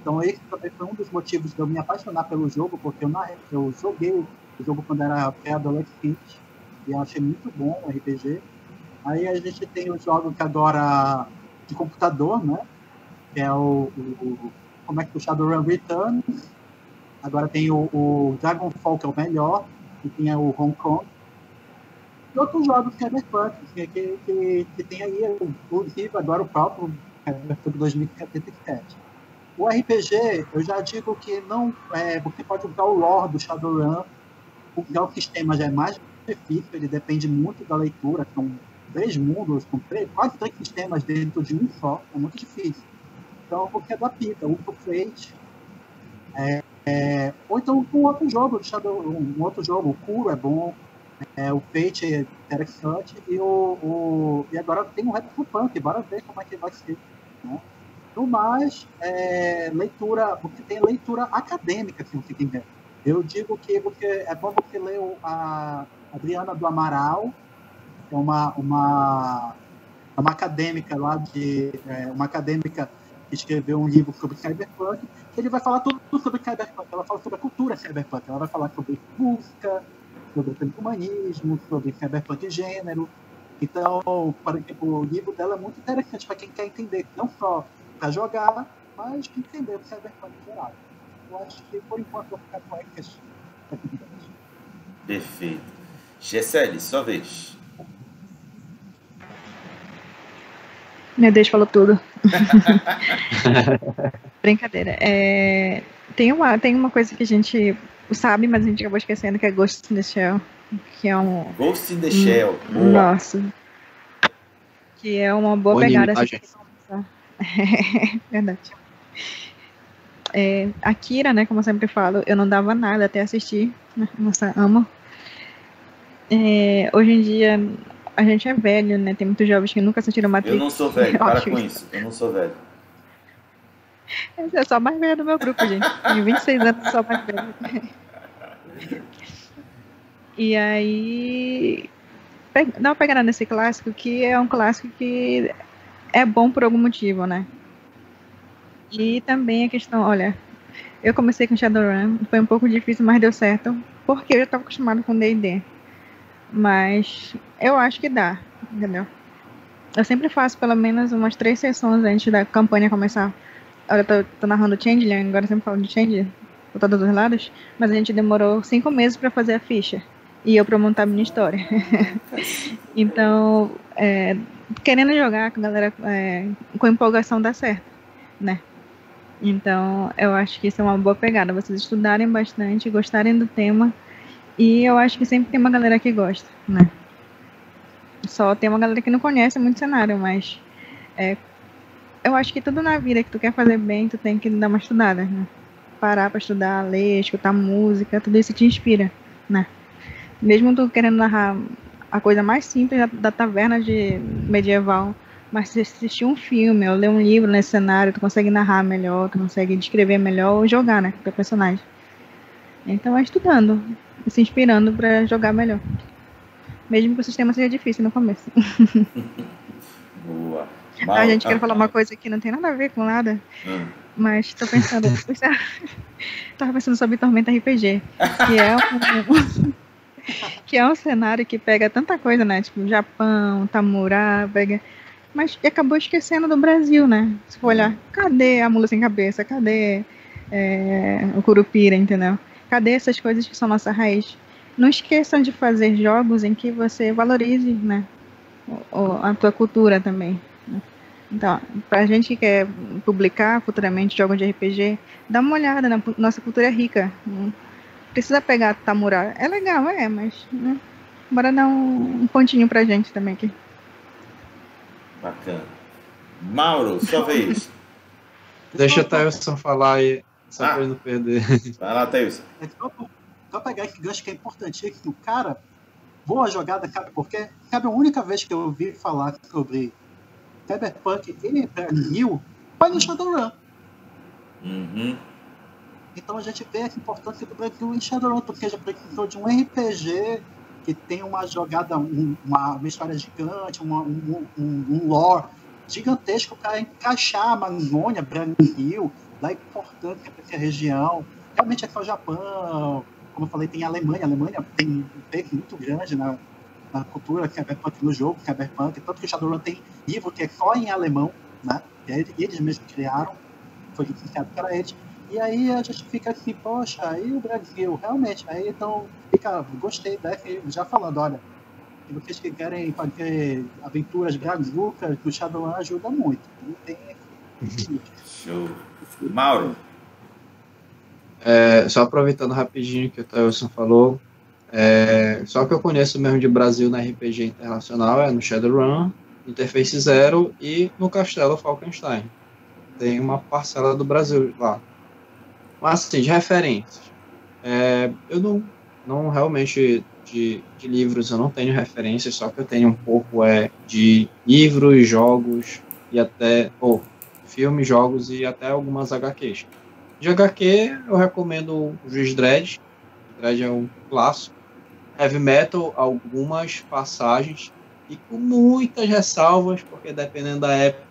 então esse também foi um dos motivos de eu me apaixonar pelo jogo, porque eu joguei o jogo quando era pré-adolescente, e eu achei muito bom o RPG. Aí a gente tem os jogos que agora de computador, né? Que é como é que o Shadowrun Returns. Agora tem o Dragonfall, que é o melhor, e tem o Hong Kong. E outros jogos Cyberpunk, que tem aí, inclusive agora o próprio Cyberpunk 2077. O RPG, eu já digo que não você pode usar o lore do Shadowrun, usar o sistema já é mais difícil, ele depende muito da leitura, são 3 mundos, com quase 3 sistemas dentro de um só, é muito difícil. Então você adapta, usa o Fate, ou então um outro jogo, um outro jogo, o Kuro é bom, o Fate é interessante, e agora tem o Retropunk, bora ver como é que vai ser. Né? No mais, você tem leitura acadêmica, se você quiser. Eu digo que é bom você ler a Adriana do Amaral, que é uma acadêmica lá uma acadêmica que escreveu um livro sobre cyberpunk, que ele vai falar tudo sobre cyberpunk. Ela fala sobre a cultura cyberpunk, ela vai falar sobre música, sobre humanismo, sobre cyberpunk e gênero. Então, por exemplo, o livro dela é muito interessante para quem quer entender, não só para jogar, mas para entender o cyberpunk em geral. Eu acho que, por enquanto, eu vou ficar com essas atividades. Perfeito. Gessele, sua vez. Meu Deus, falou tudo. Brincadeira. Tem uma coisa que a gente sabe, mas a gente acabou esquecendo, que é Ghost in the Shell. Que é Ghost in the Shell. Nossa. Que é uma boa pegada. Verdade. Akira, né, como eu sempre falo, eu não dava nada até assistir. Nossa, amo. Hoje em dia a gente é velho, né? Tem muitos jovens que nunca assistiram Matrix. Eu não sou velho, para com isso. Eu não sou velho. Eu sou a mais velha do meu grupo, gente. Tenho 26 anos, sou a mais velha. E aí, dá uma pegada nesse clássico, que é um clássico que é bom por algum motivo, né? E também a questão, olha, eu comecei com Shadowrun, foi um pouco difícil, mas deu certo, porque eu já estava acostumado com D&D. Mas eu acho que dá, entendeu? Eu sempre faço pelo menos umas 3 sessões antes da campanha começar. Olha, eu tô narrando Changeling, agora eu sempre falo de Change, por todos os lados, mas a gente demorou 5 meses para fazer a ficha. E eu para montar a minha história. Então, querendo jogar com a galera com empolgação dá certo, né? Então, eu acho que isso é uma boa pegada, vocês estudarem bastante, gostarem do tema. E eu acho que sempre tem uma galera que gosta, né? Só tem uma galera que não conhece muito cenário, mas eu acho que tudo na vida que tu quer fazer bem, tu tem que dar uma estudada, né? Parar pra estudar, ler, escutar música, tudo isso te inspira, né? Mesmo tu querendo narrar a coisa mais simples da taverna de medieval, mas se assistir um filme ou ler um livro nesse cenário, tu consegue narrar melhor, tu consegue descrever melhor ou jogar, né, com o teu personagem. Então é estudando, se inspirando pra jogar melhor. Mesmo que o sistema seja difícil no começo. Boa. A gente quer falar uma coisa que não tem nada a ver com nada, mas tô pensando, tava pensando sobre Tormenta RPG, que é um cenário que pega tanta coisa, né? Tipo, Japão, Tamurá, mas acabou esquecendo do Brasil, né? Se for olhar, cadê a Mula Sem Cabeça? Cadê o Curupira, entendeu? Cadê essas coisas que são nossa raiz? Não esqueçam de fazer jogos em que você valorize, né, a tua cultura também. Né? Então, pra gente que quer publicar futuramente jogos de RPG, dá uma olhada, nossa cultura é rica. Né? precisa pegar Tamura. É legal, mas... Né? Bora dar um pontinho pra gente também aqui. Bacana. Mauro, sua vez. Deixa o Thailson falar aí, só pra ele não perder. Vai lá, Thailson. Só pegar esse gancho que é importante, que o cara, boa jogada, cabe porque cabe a única vez que eu ouvi falar sobre Cyberpunk e Brand New foi no Shadowrun. Uhum. Então a gente vê a importância do Brand New em Shadowrun, porque já precisou de um RPG que tem uma jogada, uma história gigante, um lore gigantesco para encaixar a Amazônia, Brand New, da importância para essa região. Realmente é só o Japão, como eu falei, tem a Alemanha. A Alemanha tem um peso muito grande na cultura Cyberpunk no jogo, Cyberpunk, tanto que o Shadowrun tem livro que é só em alemão, né? Eles mesmos criaram, foi licenciado para eles. E aí a gente fica assim, poxa, aí o Brasil, realmente, aí então gostei dessa, já falando, olha, se vocês que querem fazer aventuras brazucas, o Shadowrun ajuda muito. Não tem... Show. Mauro. Só aproveitando rapidinho que o Thailson falou, só que eu conheço mesmo de Brasil na RPG internacional é no Shadowrun, Interface Zero e no Castelo Falkenstein. Tem uma parcela do Brasil lá. Mas assim, de referências, eu não realmente de livros eu não tenho referências, só que eu tenho um pouco de livros, jogos e até filmes, jogos e até algumas HQs. De HQ eu recomendo o Juiz Dredd. Dredd é um clássico. Heavy Metal, algumas passagens e com muitas ressalvas, porque dependendo da época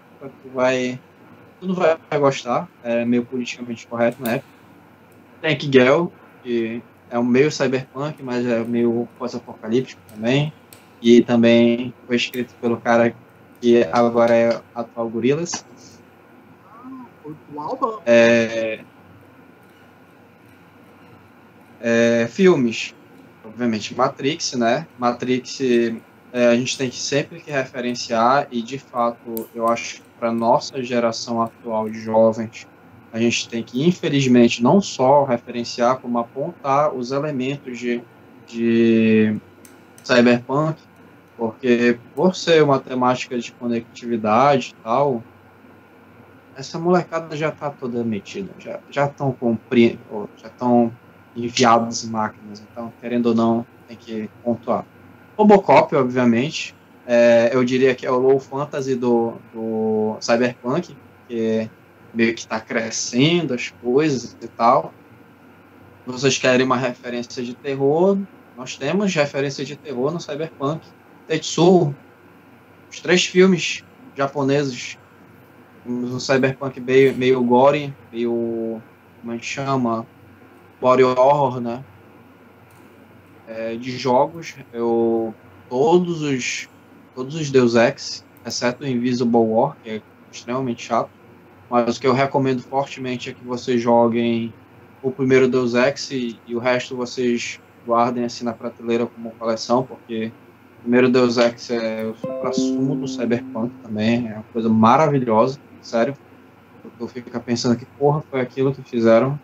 tu não vai gostar, é meio politicamente correto na época. Tank Girl, que é um meio cyberpunk, mas é meio pós-apocalíptico também. E também foi escrito pelo cara que agora é atual Gorillaz. O álbum? Filmes, obviamente Matrix, né? Matrix a gente tem sempre que referenciar e de fato eu acho que para nossa geração atual de jovens a gente tem que infelizmente não só referenciar como apontar os elementos de cyberpunk, porque por ser uma temática de conectividade e tal, essa molecada já tá toda metida, já estão enviados em máquinas, então, querendo ou não, tem que pontuar. Robocop, obviamente, eu diria que é o low fantasy do Cyberpunk, que meio que está crescendo as coisas e tal. Vocês querem uma referência de terror? Nós temos referência de terror no Cyberpunk. Tetsuo, os 3 filmes japoneses no Cyberpunk meio gore, meio, como a gente chama, body horror, né? De jogos, todos os Deus Ex, exceto o Invisible War, que é extremamente chato, mas o que eu recomendo fortemente é que vocês joguem o primeiro Deus Ex e o resto vocês guardem assim na prateleira como coleção, porque o primeiro Deus Ex é o supra-sumo do Cyberpunk também, é uma coisa maravilhosa, sério. Eu fico pensando que porra foi aquilo que fizeram.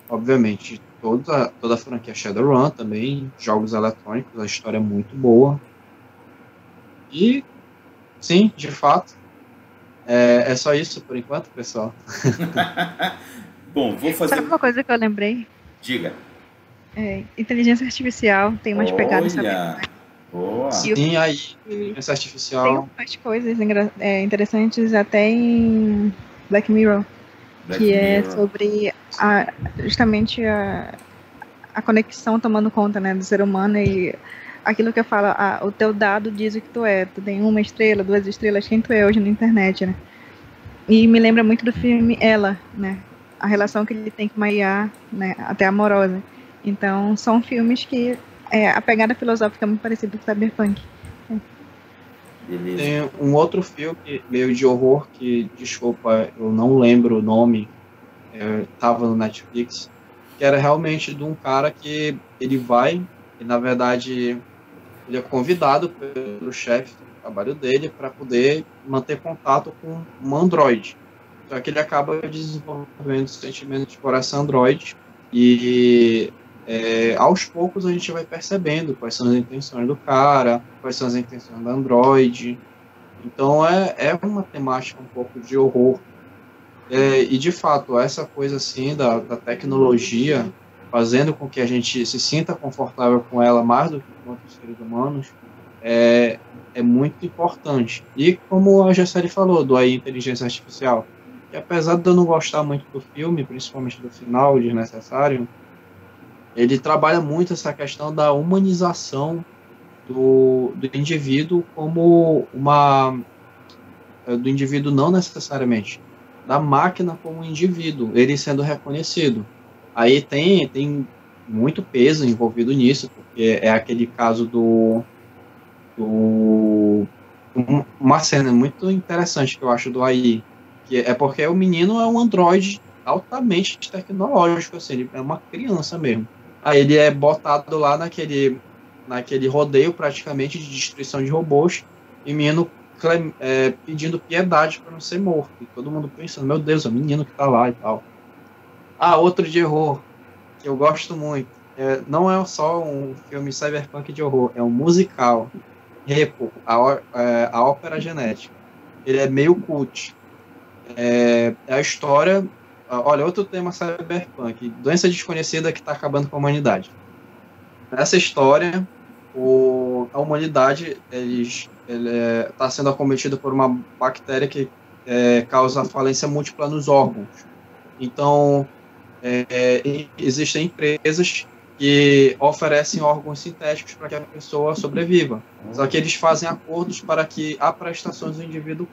Obviamente, toda a franquia Shadowrun também, jogos eletrônicos, a história é muito boa. E, sim, de fato, é só isso por enquanto, pessoal. Bom, vou fazer... Sabe uma coisa que eu lembrei? Diga. Inteligência artificial, tem umas pegadas, sabe? Boa. Sim, aí, inteligência artificial... Tem umas coisas interessantes até em Black Mirror. Sobre justamente a conexão tomando conta, né, do ser humano e aquilo que eu falo, o teu dado diz o que tu é. Tu tem 1 estrela, 2 estrelas, quem tu é hoje na internet, né? E me lembra muito do filme Ela, né? A relação que ele tem com uma IA, né, até amorosa. Então, são filmes que a pegada filosófica é muito parecida com o Cyberpunk. Beleza. Tem um outro filme meio de horror que, desculpa, eu não lembro o nome, estava no Netflix, que era realmente de um cara que ele vai, e na verdade ele é convidado pelo chefe do trabalho dele para poder manter contato com um androide. Só que ele acaba desenvolvendo sentimentos por essa androide e aos poucos a gente vai percebendo quais são as intenções do cara, quais são as intenções da androide. Então é uma temática um pouco de horror. E de fato, essa coisa assim da tecnologia fazendo com que a gente se sinta confortável com ela mais do que com outros seres humanos é muito importante. E como a Gessele falou, do AI inteligência artificial, que apesar de eu não gostar muito do filme, principalmente do final, desnecessário, ele trabalha muito essa questão da humanização do indivíduo como do indivíduo não necessariamente, da máquina como indivíduo, ele sendo reconhecido. Aí tem muito peso envolvido nisso, porque é aquele caso uma cena muito interessante que eu acho do AI, que é porque o menino é um androide altamente tecnológico, assim, ele é uma criança mesmo. Aí ele é botado lá naquele rodeio praticamente de destruição de robôs, e o menino pedindo piedade para não ser morto. E todo mundo pensando, meu Deus, é o menino que tá lá e tal. Outro de horror, que eu gosto muito. Não é só um filme cyberpunk de horror, é um musical. Repo, a Ópera Genética. Ele é meio cult. É a história... Olha, outro tema cyberpunk. Doença desconhecida que está acabando com a humanidade. Nessa história, a humanidade está sendo acometida por uma bactéria que causa falência múltipla nos órgãos. Então, existem empresas que oferecem órgãos sintéticos para que a pessoa sobreviva. Só que eles fazem acordos para que a prestações do indivíduo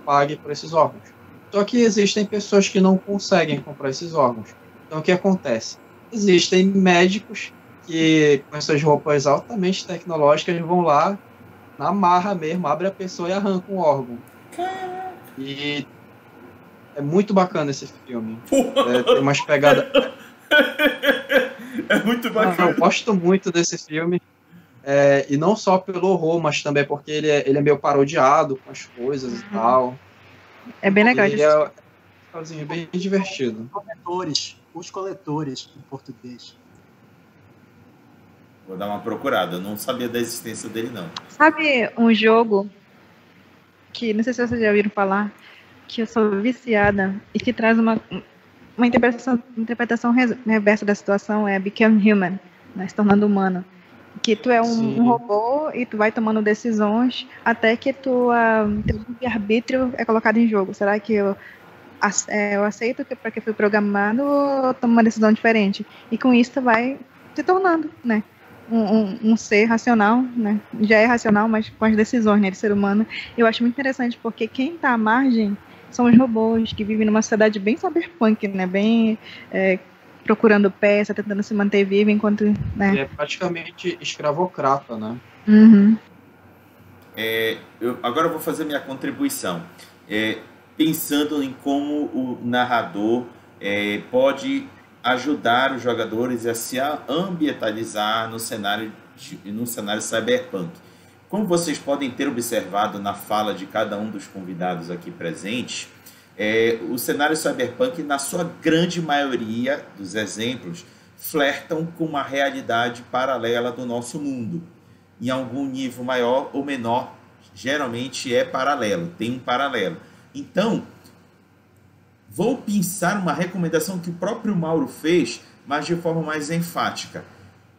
pague por esses órgãos. Só que existem pessoas que não conseguem comprar esses órgãos. Então, o que acontece? Existem médicos que, com essas roupas altamente tecnológicas, vão lá, na marra mesmo, abre a pessoa e arranca um órgão. E é muito bacana esse filme. Tem umas pegadas... É muito bacana. Eu gosto muito desse filme. E não só pelo horror, mas também porque ele é meio parodiado com as coisas e tal. É bem legal. Ele é bem divertido. Os coletores em português. Vou dar uma procurada. Eu não sabia da existência dele, não. Sabe um jogo que, não sei se vocês já ouviram falar, que eu sou viciada e que traz uma interpretação reversa da situação, é Become Human, né, se tornando humano. Que tu é um robô e tu vai tomando decisões até que teu arbítrio é colocado em jogo. Será que eu aceito para que fui programado ou tomo uma decisão diferente? E com isso tu vai se tornando, né, um ser racional, né? Já é racional, mas com as decisões, né, de ser humano. Eu acho muito interessante porque quem está à margem são os robôs que vivem numa sociedade bem cyberpunk, né, bem procurando peça, tentando se manter vivo enquanto, né? É praticamente escravocrata, né? Uhum. Agora eu vou fazer minha contribuição. Pensando em como o narrador pode ajudar os jogadores a se ambientalizar no cenário cyberpunk. Como vocês podem ter observado na fala de cada um dos convidados aqui presentes, o cenário cyberpunk, na sua grande maioria dos exemplos, flertam com uma realidade paralela do nosso mundo. Em algum nível maior ou menor, geralmente é paralelo, tem um paralelo. Então, vou pensar uma recomendação que o próprio Mauro fez, mas de forma mais enfática.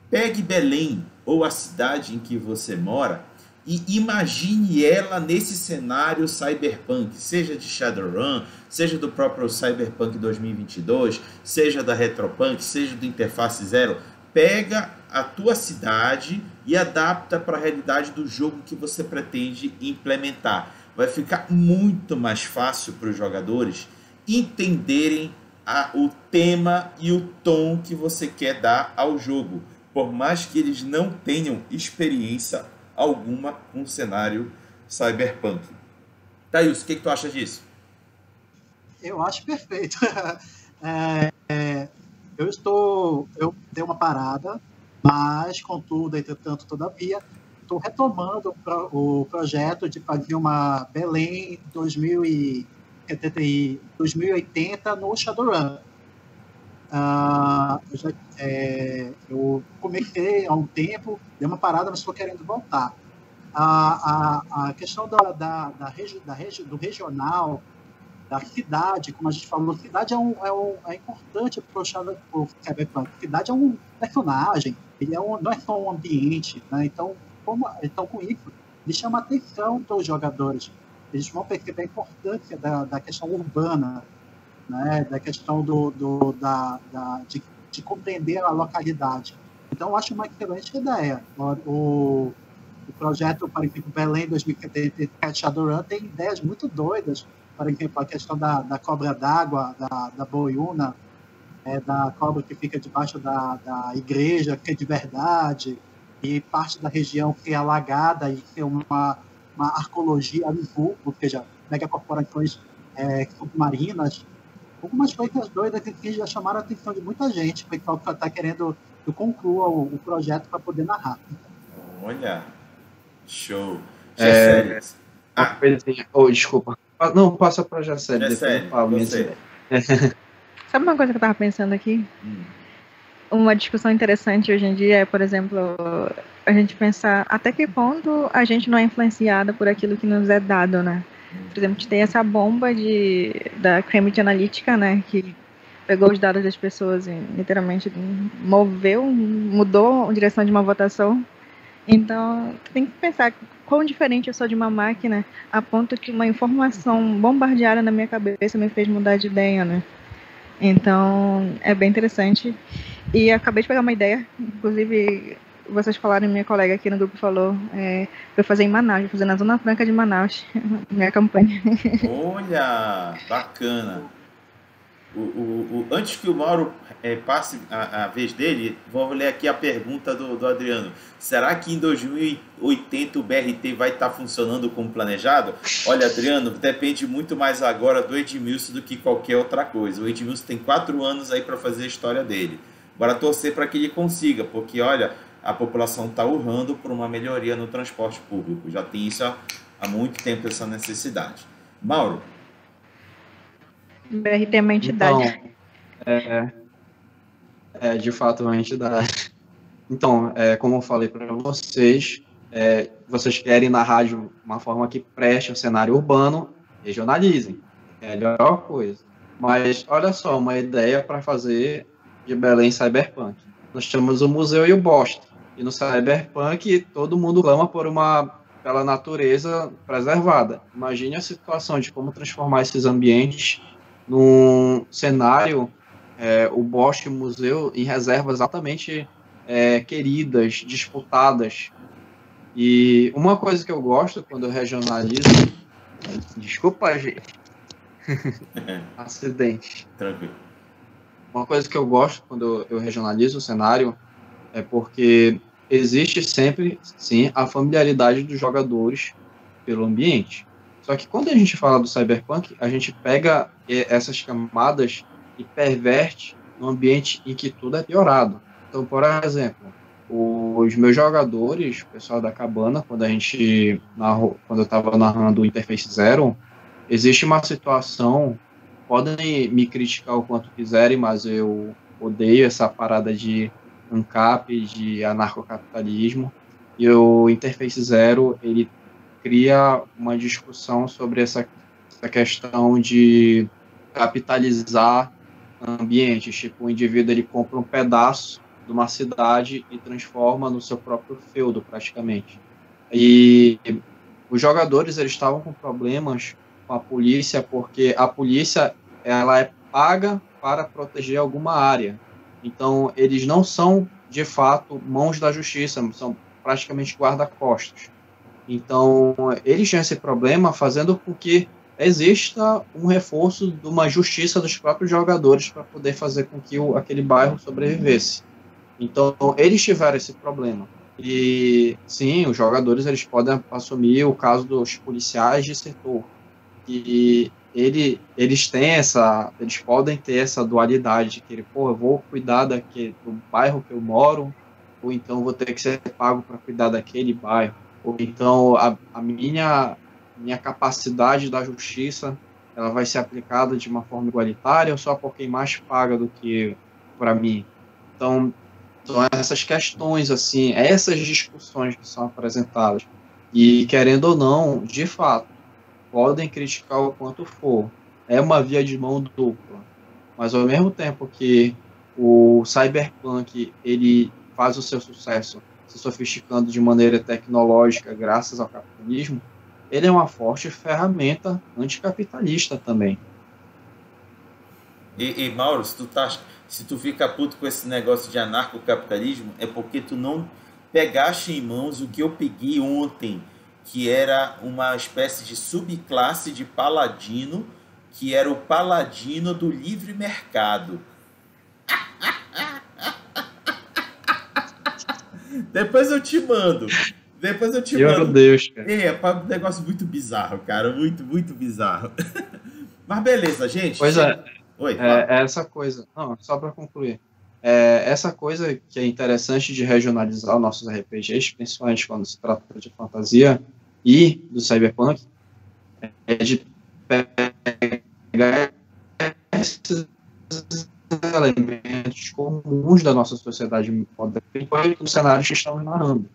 Pegue Belém, ou a cidade em que você mora, e imagine ela nesse cenário cyberpunk, seja de Shadowrun, seja do próprio Cyberpunk 2022, seja da Retropunk, seja do Interface Zero. Pega a tua cidade e adapta para a realidade do jogo que você pretende implementar. Vai ficar muito mais fácil para os jogadores entenderem o tema e o tom que você quer dar ao jogo, por mais que eles não tenham experiência alguma com o cenário cyberpunk. Thaís, o que tu acha disso? Eu acho perfeito. Eu dei uma parada, mas contudo, entretanto, todavia, estou retomando o projeto de fazer uma Belém 2000 em 2080 no Shadowrun. Eu comecei há um tempo, dei uma parada, mas estou querendo voltar. A questão do regional, da cidade, como a gente falou, cidade é importante para o Cyberpunk. Cidade é um personagem, ele não é só um ambiente, né? Então, com isso, ele chama a atenção dos jogadores. Eles vão perceber a importância da questão urbana, né? Da questão de compreender a localidade. Então, eu acho uma excelente ideia. O projeto, por exemplo, Belém 2077 Shadowrun tem ideias muito doidas. Por exemplo, a questão da cobra d'água, da boiúna, da cobra que fica debaixo da igreja, que é de verdade, e parte da região que é alagada e tem uma arqueologia ali, ou seja, megacorporações submarinas. Algumas coisas doidas que já chamaram a atenção de muita gente. O pessoal que está querendo que eu conclua o projeto para poder narrar. Olha, show. Desculpa. Não, passa para a Jacélia. Sabe uma coisa que eu estava pensando aqui? Uma discussão interessante hoje em dia é, por exemplo, a gente pensar até que ponto a gente não é influenciada por aquilo que nos é dado, né? Por exemplo, a gente tem essa bomba da Cambridge Analytica, né? Que pegou os dados das pessoas e literalmente mudou a direção de uma votação. Então, tem que pensar quão diferente eu sou de uma máquina a ponto que uma informação bombardeada na minha cabeça me fez mudar de ideia, né? Então, é bem interessante. E acabei de pegar uma ideia, inclusive, vocês falaram, minha colega aqui no grupo falou, para fazer em Manaus, vou fazer na Zona Franca de Manaus, minha campanha. Olha, bacana. Antes que o Mauro passe a vez dele, vou ler aqui a pergunta do Adriano. Será que em 2080 o BRT vai estar funcionando como planejado? Olha, Adriano, depende muito mais agora do Edmilson do que qualquer outra coisa. O Edmilson tem 4 anos aí para fazer a história dele. Bora torcer para que ele consiga, porque, olha, a população está urrando por uma melhoria no transporte público. Já tem isso há muito tempo, essa necessidade. Mauro? BRT é uma entidade. Então, de fato, é uma entidade. Então, como eu falei para vocês, vocês querem narrar de uma forma que preste ao cenário urbano, regionalizem. É a melhor coisa. Mas, olha só, uma ideia para fazer de Belém Cyberpunk. Nós temos o museu e o Boston. E no Cyberpunk, todo mundo clama pela natureza preservada. Imagine a situação de como transformar esses ambientes num cenário, o Bosque e o museu, em reservas altamente queridas, disputadas. E uma coisa que eu gosto quando eu regionalizo... Desculpa, gente. Acidente. Tranquilo. Uma coisa que eu gosto quando eu regionalizo o cenário é porque existe sempre, sim, a familiaridade dos jogadores pelo ambiente. Só que quando a gente fala do Cyberpunk, a gente pega essas camadas e perverte no ambiente em que tudo é piorado. Então, por exemplo, os meus jogadores, o pessoal da cabana, quando eu estava narrando o Interface Zero, existe uma situação, podem me criticar o quanto quiserem, mas eu odeio essa parada de ANCAP, de anarcocapitalismo, e o Interface Zero, ele cria uma discussão sobre essa questão de capitalizar ambientes, tipo, o indivíduo ele compra um pedaço de uma cidade e transforma no seu próprio feudo, praticamente. E os jogadores eles estavam com problemas com a polícia, porque a polícia ela é paga para proteger alguma área. Então, eles não são, de fato, mãos da justiça, são praticamente guarda-costas. Então, eles tinham esse problema fazendo com que exista um reforço de uma justiça dos próprios jogadores para poder fazer com que aquele bairro sobrevivesse. Então, eles tiveram esse problema. E, sim, os jogadores eles podem assumir o caso dos policiais de setor. E eles podem ter essa dualidade, que eu vou cuidar do bairro que eu moro, ou então vou ter que ser pago para cuidar daquele bairro. Ou então a minha capacidade da justiça ela vai ser aplicada de uma forma igualitária ou só por quem mais paga do que para mim? Então, são essas questões, assim, essas discussões que são apresentadas. E, querendo ou não, de fato, podem criticar o quanto for. É uma via de mão dupla. Mas, ao mesmo tempo que o cyberpunk ele faz o seu sucesso se sofisticando de maneira tecnológica graças ao capitalismo, ele é uma forte ferramenta anticapitalista também. E Mauro, se tu fica puto com esse negócio de anarcocapitalismo, é porque tu não pegaste em mãos o que eu peguei ontem, que era uma espécie de subclasse de paladino, que era o paladino do livre mercado. Depois eu te mando. Meu Deus, cara. É um negócio muito bizarro, cara. Muito, muito bizarro. Mas beleza, gente. Pois é. Oi, essa coisa. Não, só para concluir. Essa coisa que é interessante de regionalizar nossos RPGs, principalmente quando se trata de fantasia e do cyberpunk, é de pegar esses elementos comuns da nossa sociedade moderna e dos cenários que estamos narrando.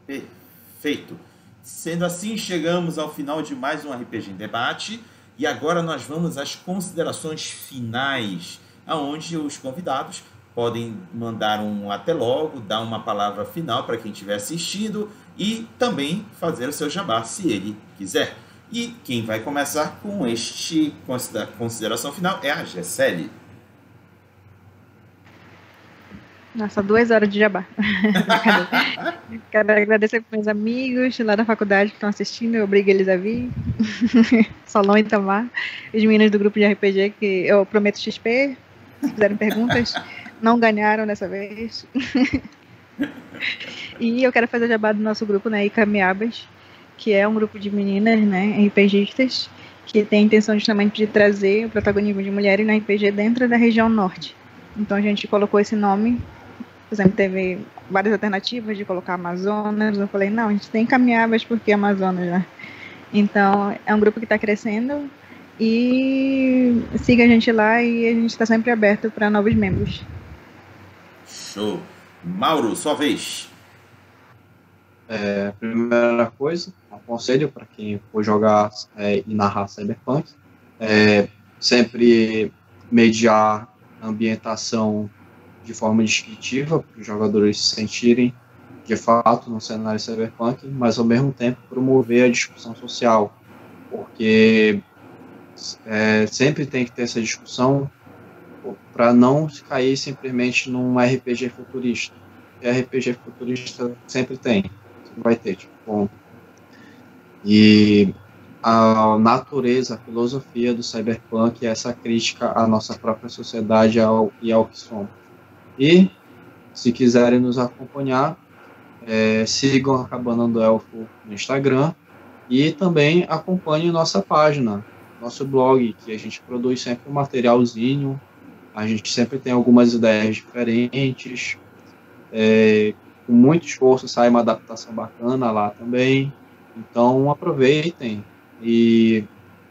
Perfeito. Sendo assim, chegamos ao final de mais um RPG em Debate. E agora nós vamos às considerações finais, aonde os convidados podem mandar um até logo, dar uma palavra final para quem estiver assistindo e também fazer o seu jabá, se ele quiser. E quem vai começar com este consideração final é a Gessele. Nossa, 2 horas de jabá. Quero agradecer para meus amigos lá da faculdade que estão assistindo, eu obrigo eles a vir. Solon e Tamar, os meninos do grupo de RPG, que eu prometo XP, se fizerem perguntas, não ganharam dessa vez. E eu quero fazer jabá do nosso grupo, né, Icamiabas, que é um grupo de meninas, né, RPGistas, que tem a intenção justamente de trazer o protagonismo de mulheres na RPG dentro da região norte. Então a gente colocou esse nome. Por exemplo, teve várias alternativas de colocar Amazonas. Eu falei, não, a gente tem Camiabas porque Amazonas, né? Então, é um grupo que está crescendo e siga a gente lá e a gente está sempre aberto para novos membros. Show! Mauro, sua vez. Primeira coisa, um conselho para quem for jogar e narrar Cyberpunk, sempre mediar a ambientação de forma descritiva, para os jogadores se sentirem de fato no cenário cyberpunk, mas ao mesmo tempo promover a discussão social, porque sempre tem que ter essa discussão para não cair simplesmente num RPG futurista. E RPG futurista sempre tem, vai ter, tipo, e a natureza, a filosofia do cyberpunk é essa crítica à nossa própria sociedade e ao que somos. E, se quiserem nos acompanhar, sigam a Cabana do Elfo no Instagram e também acompanhem nossa página, nosso blog, que a gente produz sempre um materialzinho, a gente sempre tem algumas ideias diferentes, com muito esforço sai uma adaptação bacana lá também, então aproveitem e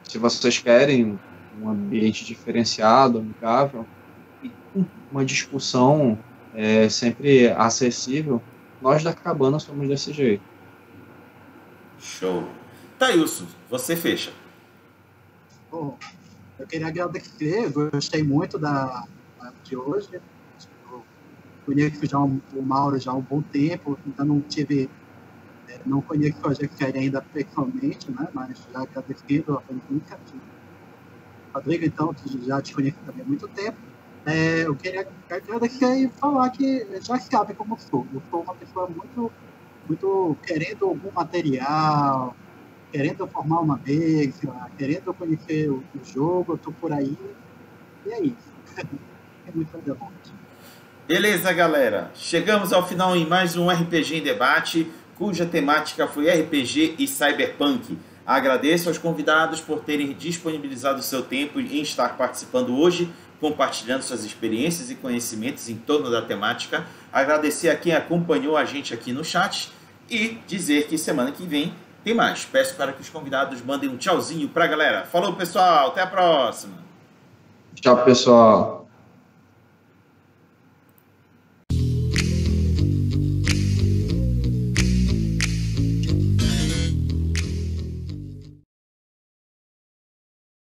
se vocês querem um ambiente diferenciado, amigável, uma discussão sempre acessível, nós da Cabana somos desse jeito. Show. Tailson, você fecha. Bom, eu queria agradecer, eu gostei muito de hoje. Eu conheço já o Mauro já há um bom tempo, ainda não conheço a GFL ainda pessoalmente, né, mas já agradecido a Francisca. Rodrigo, então, que já te conheço também há muito tempo. Eu queria agradecer e falar que já sabe como sou. Eu sou uma pessoa muito, muito querendo algum material, querendo formar uma mesa, querendo conhecer o jogo, eu estou por aí. E é isso. É muito legal. Beleza, galera. Chegamos ao final em mais um RPG em Debate, cuja temática foi RPG e Cyberpunk. Agradeço aos convidados por terem disponibilizado o seu tempo em estar participando hoje, compartilhando suas experiências e conhecimentos em torno da temática. Agradecer a quem acompanhou a gente aqui no chat e dizer que semana que vem Tem mais, peço para que os convidados mandem um tchauzinho para a galera. Falou, pessoal, até a próxima. Tchau, pessoal.